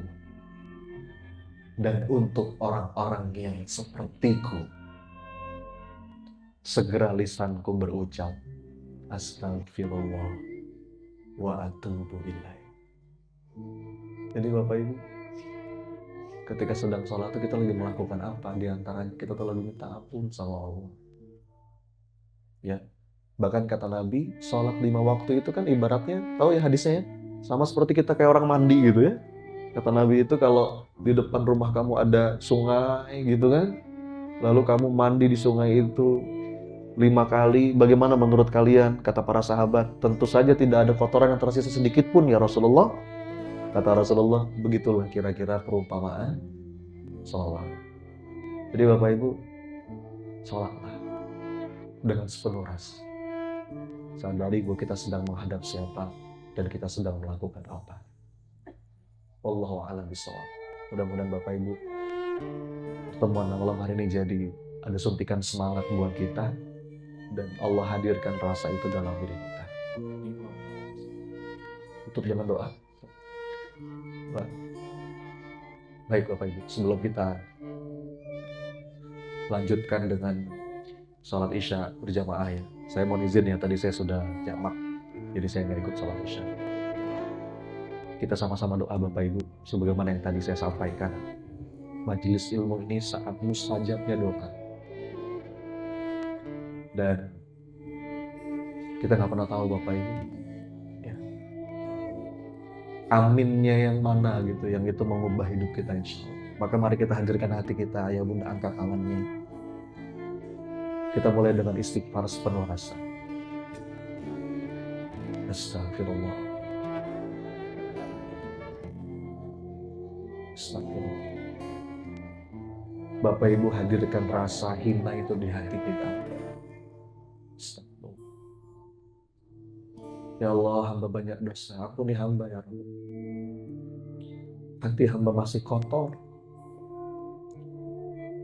dan untuk orang-orang yang sepertiku. Segera lisanku berucap, Astagfirullah wa atubu ilaih. Jadi Bapak Ibu, ketika sedang sholat itu kita lagi melakukan apa? Di antaranya kita tuh lagi minta ampun sama Allah. Ya, bahkan kata Nabi, sholat 5 waktu itu kan ibaratnya, tahu ya hadisnya ya? Sama seperti kita kayak orang mandi gitu ya. Kata Nabi itu kalau di depan rumah kamu ada sungai gitu kan, lalu kamu mandi di sungai itu 5 kali, bagaimana menurut kalian? Kata para sahabat, tentu saja tidak ada kotoran yang tersisa sedikit pun ya Rasulullah. Kata Rasulullah, begitulah kira-kira perumpamaan sholat. Jadi Bapak Ibu, sholatlah dengan sepenuh rasa. Sadari bahwa kita sedang menghadap siapa dan kita sedang melakukan apa. Wallahu a'lam bishawab. Mudah-mudahan Bapak Ibu, pertemuan malam hari ini jadi ada suntikan semangat buat kita dan Allah hadirkan rasa itu dalam diri kita. Tutup jangan doa. Baik Bapak Ibu, sebelum kita lanjutkan dengan sholat isya berjamaah ya, saya mohon izin ya, tadi saya sudah jamak, jadi saya nggak ikut sholat isya. Kita sama-sama doa Bapak Ibu, sebagaimana yang tadi saya sampaikan. Majelis ilmu ini saat mustajabnya doa. Dan kita nggak pernah tahu Bapak Ibu, ya, aminnya yang mana gitu, yang itu mengubah hidup kita insya Allah. Maka mari kita hadirkan hati kita, ya Bunda, angkat tangannya. Kita mulai dengan istighfar sepenuh rasa. Astagfirullah. Astagfirullah. Bapak Ibu hadirkan rasa hina itu di hati kita. Astagfirullah. Ya Allah, hamba banyak dosa. Aku nih hamba ya Allah. Hati hamba masih kotor.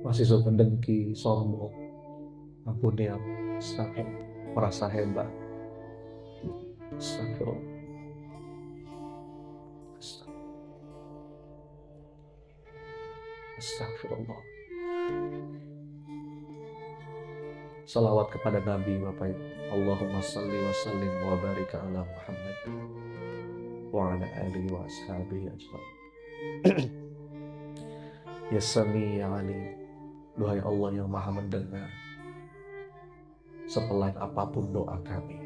Masih suka dengki, sombong. Ampuni ya Allah. Astagfirullah. Merasa hebat. Astagfirullah. Astagfirullah. Salawat kepada Nabi Bapak Ibu. Allahumma salli wa sallim wa barik ala Muhammad wa ala alihi wa ashabihi ajma'in. Ya Sami ya Ali, duhai Allah yang maha mendengar sepelain apapun doa kami.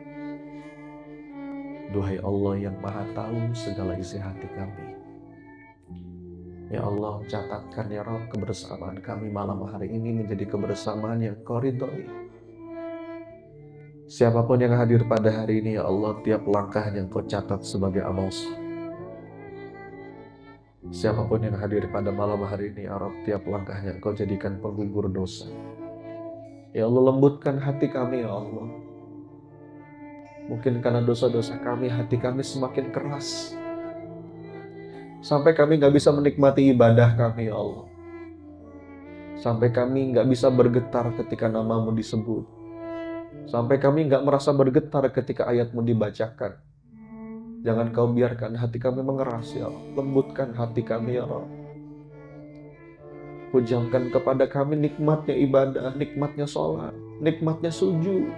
Duhai Allah yang maha tahu segala isi hati kami. Ya Allah, catatkan ya Rabb kebersamaan kami malam hari ini menjadi kebersamaan yang Kau ridhoi. Siapapun yang hadir pada hari ini ya Allah, tiap langkahnya Kau catat sebagai amal soleh. Siapapun yang hadir pada malam hari ini ya Rabb, tiap langkahnya Kau jadikan penggugur dosa. Ya Allah, lembutkan hati kami ya Allah. Mungkin karena dosa-dosa kami, hati kami semakin keras. Sampai kami nggak bisa menikmati ibadah kami, ya Allah. Sampai kami nggak bisa bergetar ketika namamu disebut. Sampai kami nggak merasa bergetar ketika ayatmu dibacakan. Jangan kau biarkan hati kami mengeras, ya Allah. Lembutkan hati kami, ya Allah. Hujamkan kepada kami nikmatnya ibadah, nikmatnya sholat, nikmatnya sujud,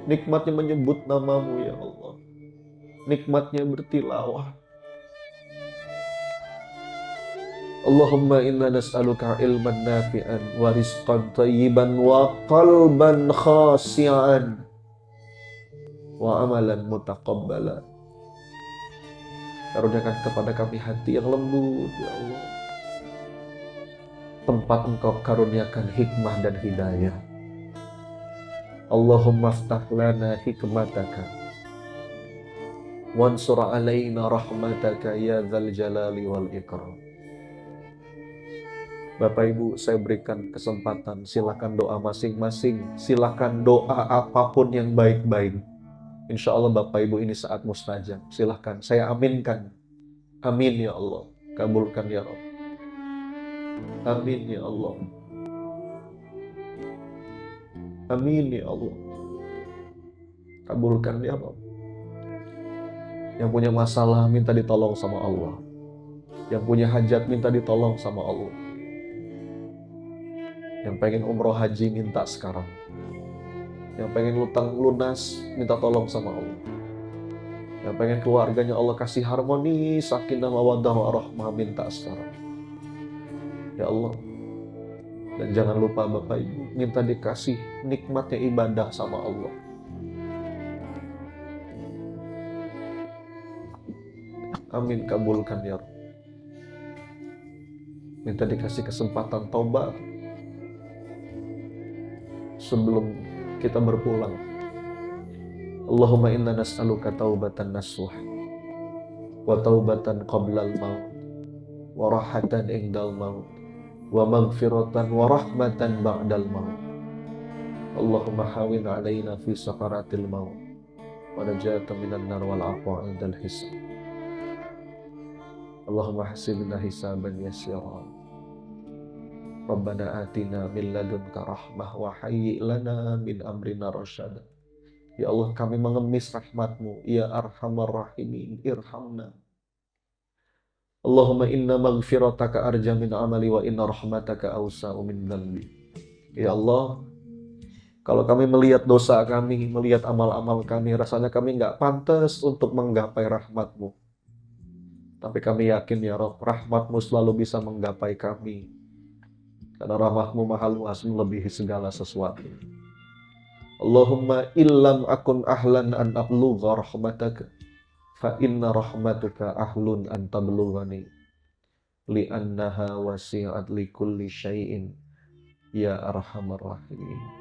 nikmatnya menyebut namamu, ya Allah. Nikmatnya bertilawah. Allahumma inna nas'aluka ilman nafi'an wa rizqan tayyiban wa qalban khasi'an wa amalan mutaqabbala. Karuniakan kepada kami hati yang lembut, ya Allah. Tempat Engkau karuniakan hikmah dan hidayah. Allahumma aftah lana hikmataka wansur alaina rahmataka ya dzal jalali wal ikram. Bapak Ibu, saya berikan kesempatan, silakan doa masing-masing, silakan doa apapun yang baik-baik. Insya Allah Bapak Ibu ini saat mustajab. Silakan, saya aminkan. Amin ya Allah, kabulkan ya Rabb. Amin ya Allah. Amin ya Allah, kabulkan ya Rabb. Yang punya masalah minta ditolong sama Allah. Yang punya hajat minta ditolong sama Allah. Yang pengen umroh haji minta sekarang. Yang pengen utang lunas minta tolong sama Allah. Yang pengen keluarganya Allah kasih harmoni, sakinah, mawaddah, warahmah minta sekarang. Ya Allah. Dan jangan lupa Bapak Ibu, minta dikasih nikmatnya ibadah sama Allah. Amin, kabulkan ya Rabb. Minta dikasih kesempatan taubat sebelum kita berpulang. Allahumma inna nas'aluka taubatan nasuh wa taubatan qablal maut wa rahatan indal maut wa maghfiratan wa rahmatan ba'dal maut. Allahumma hawin alaina fi sakaratil maut wa najatan minan nar wal afwa indal hisab. Allahumma hasibna hisaban yasira. Rabbana atina min ladunka rahmah wa hayyi lana min amrina rasyada. Ya Allah, kami mengemis rahmat-Mu, ya arhamar rahimin, irhamna. Allahumma inna maghfirataka arja min amali wa inna rahmataka awsa'u min dhanbi. Ya Allah, kalau kami melihat dosa kami, melihat amal-amal kami, rasanya kami nggak pantas untuk menggapai rahmat-Mu. Tapi kami yakin ya Rabb, rahmat-Mu selalu bisa menggapai kami. Karena rahmat-Mu maha luas, melebihi segala sesuatu. Allahumma illam akun ahlan an ablugha rahmataka fa inna rahmatuka ahlun an tablughani li'annaha wasi'at li kulli syai'in ya arhamar rahimin.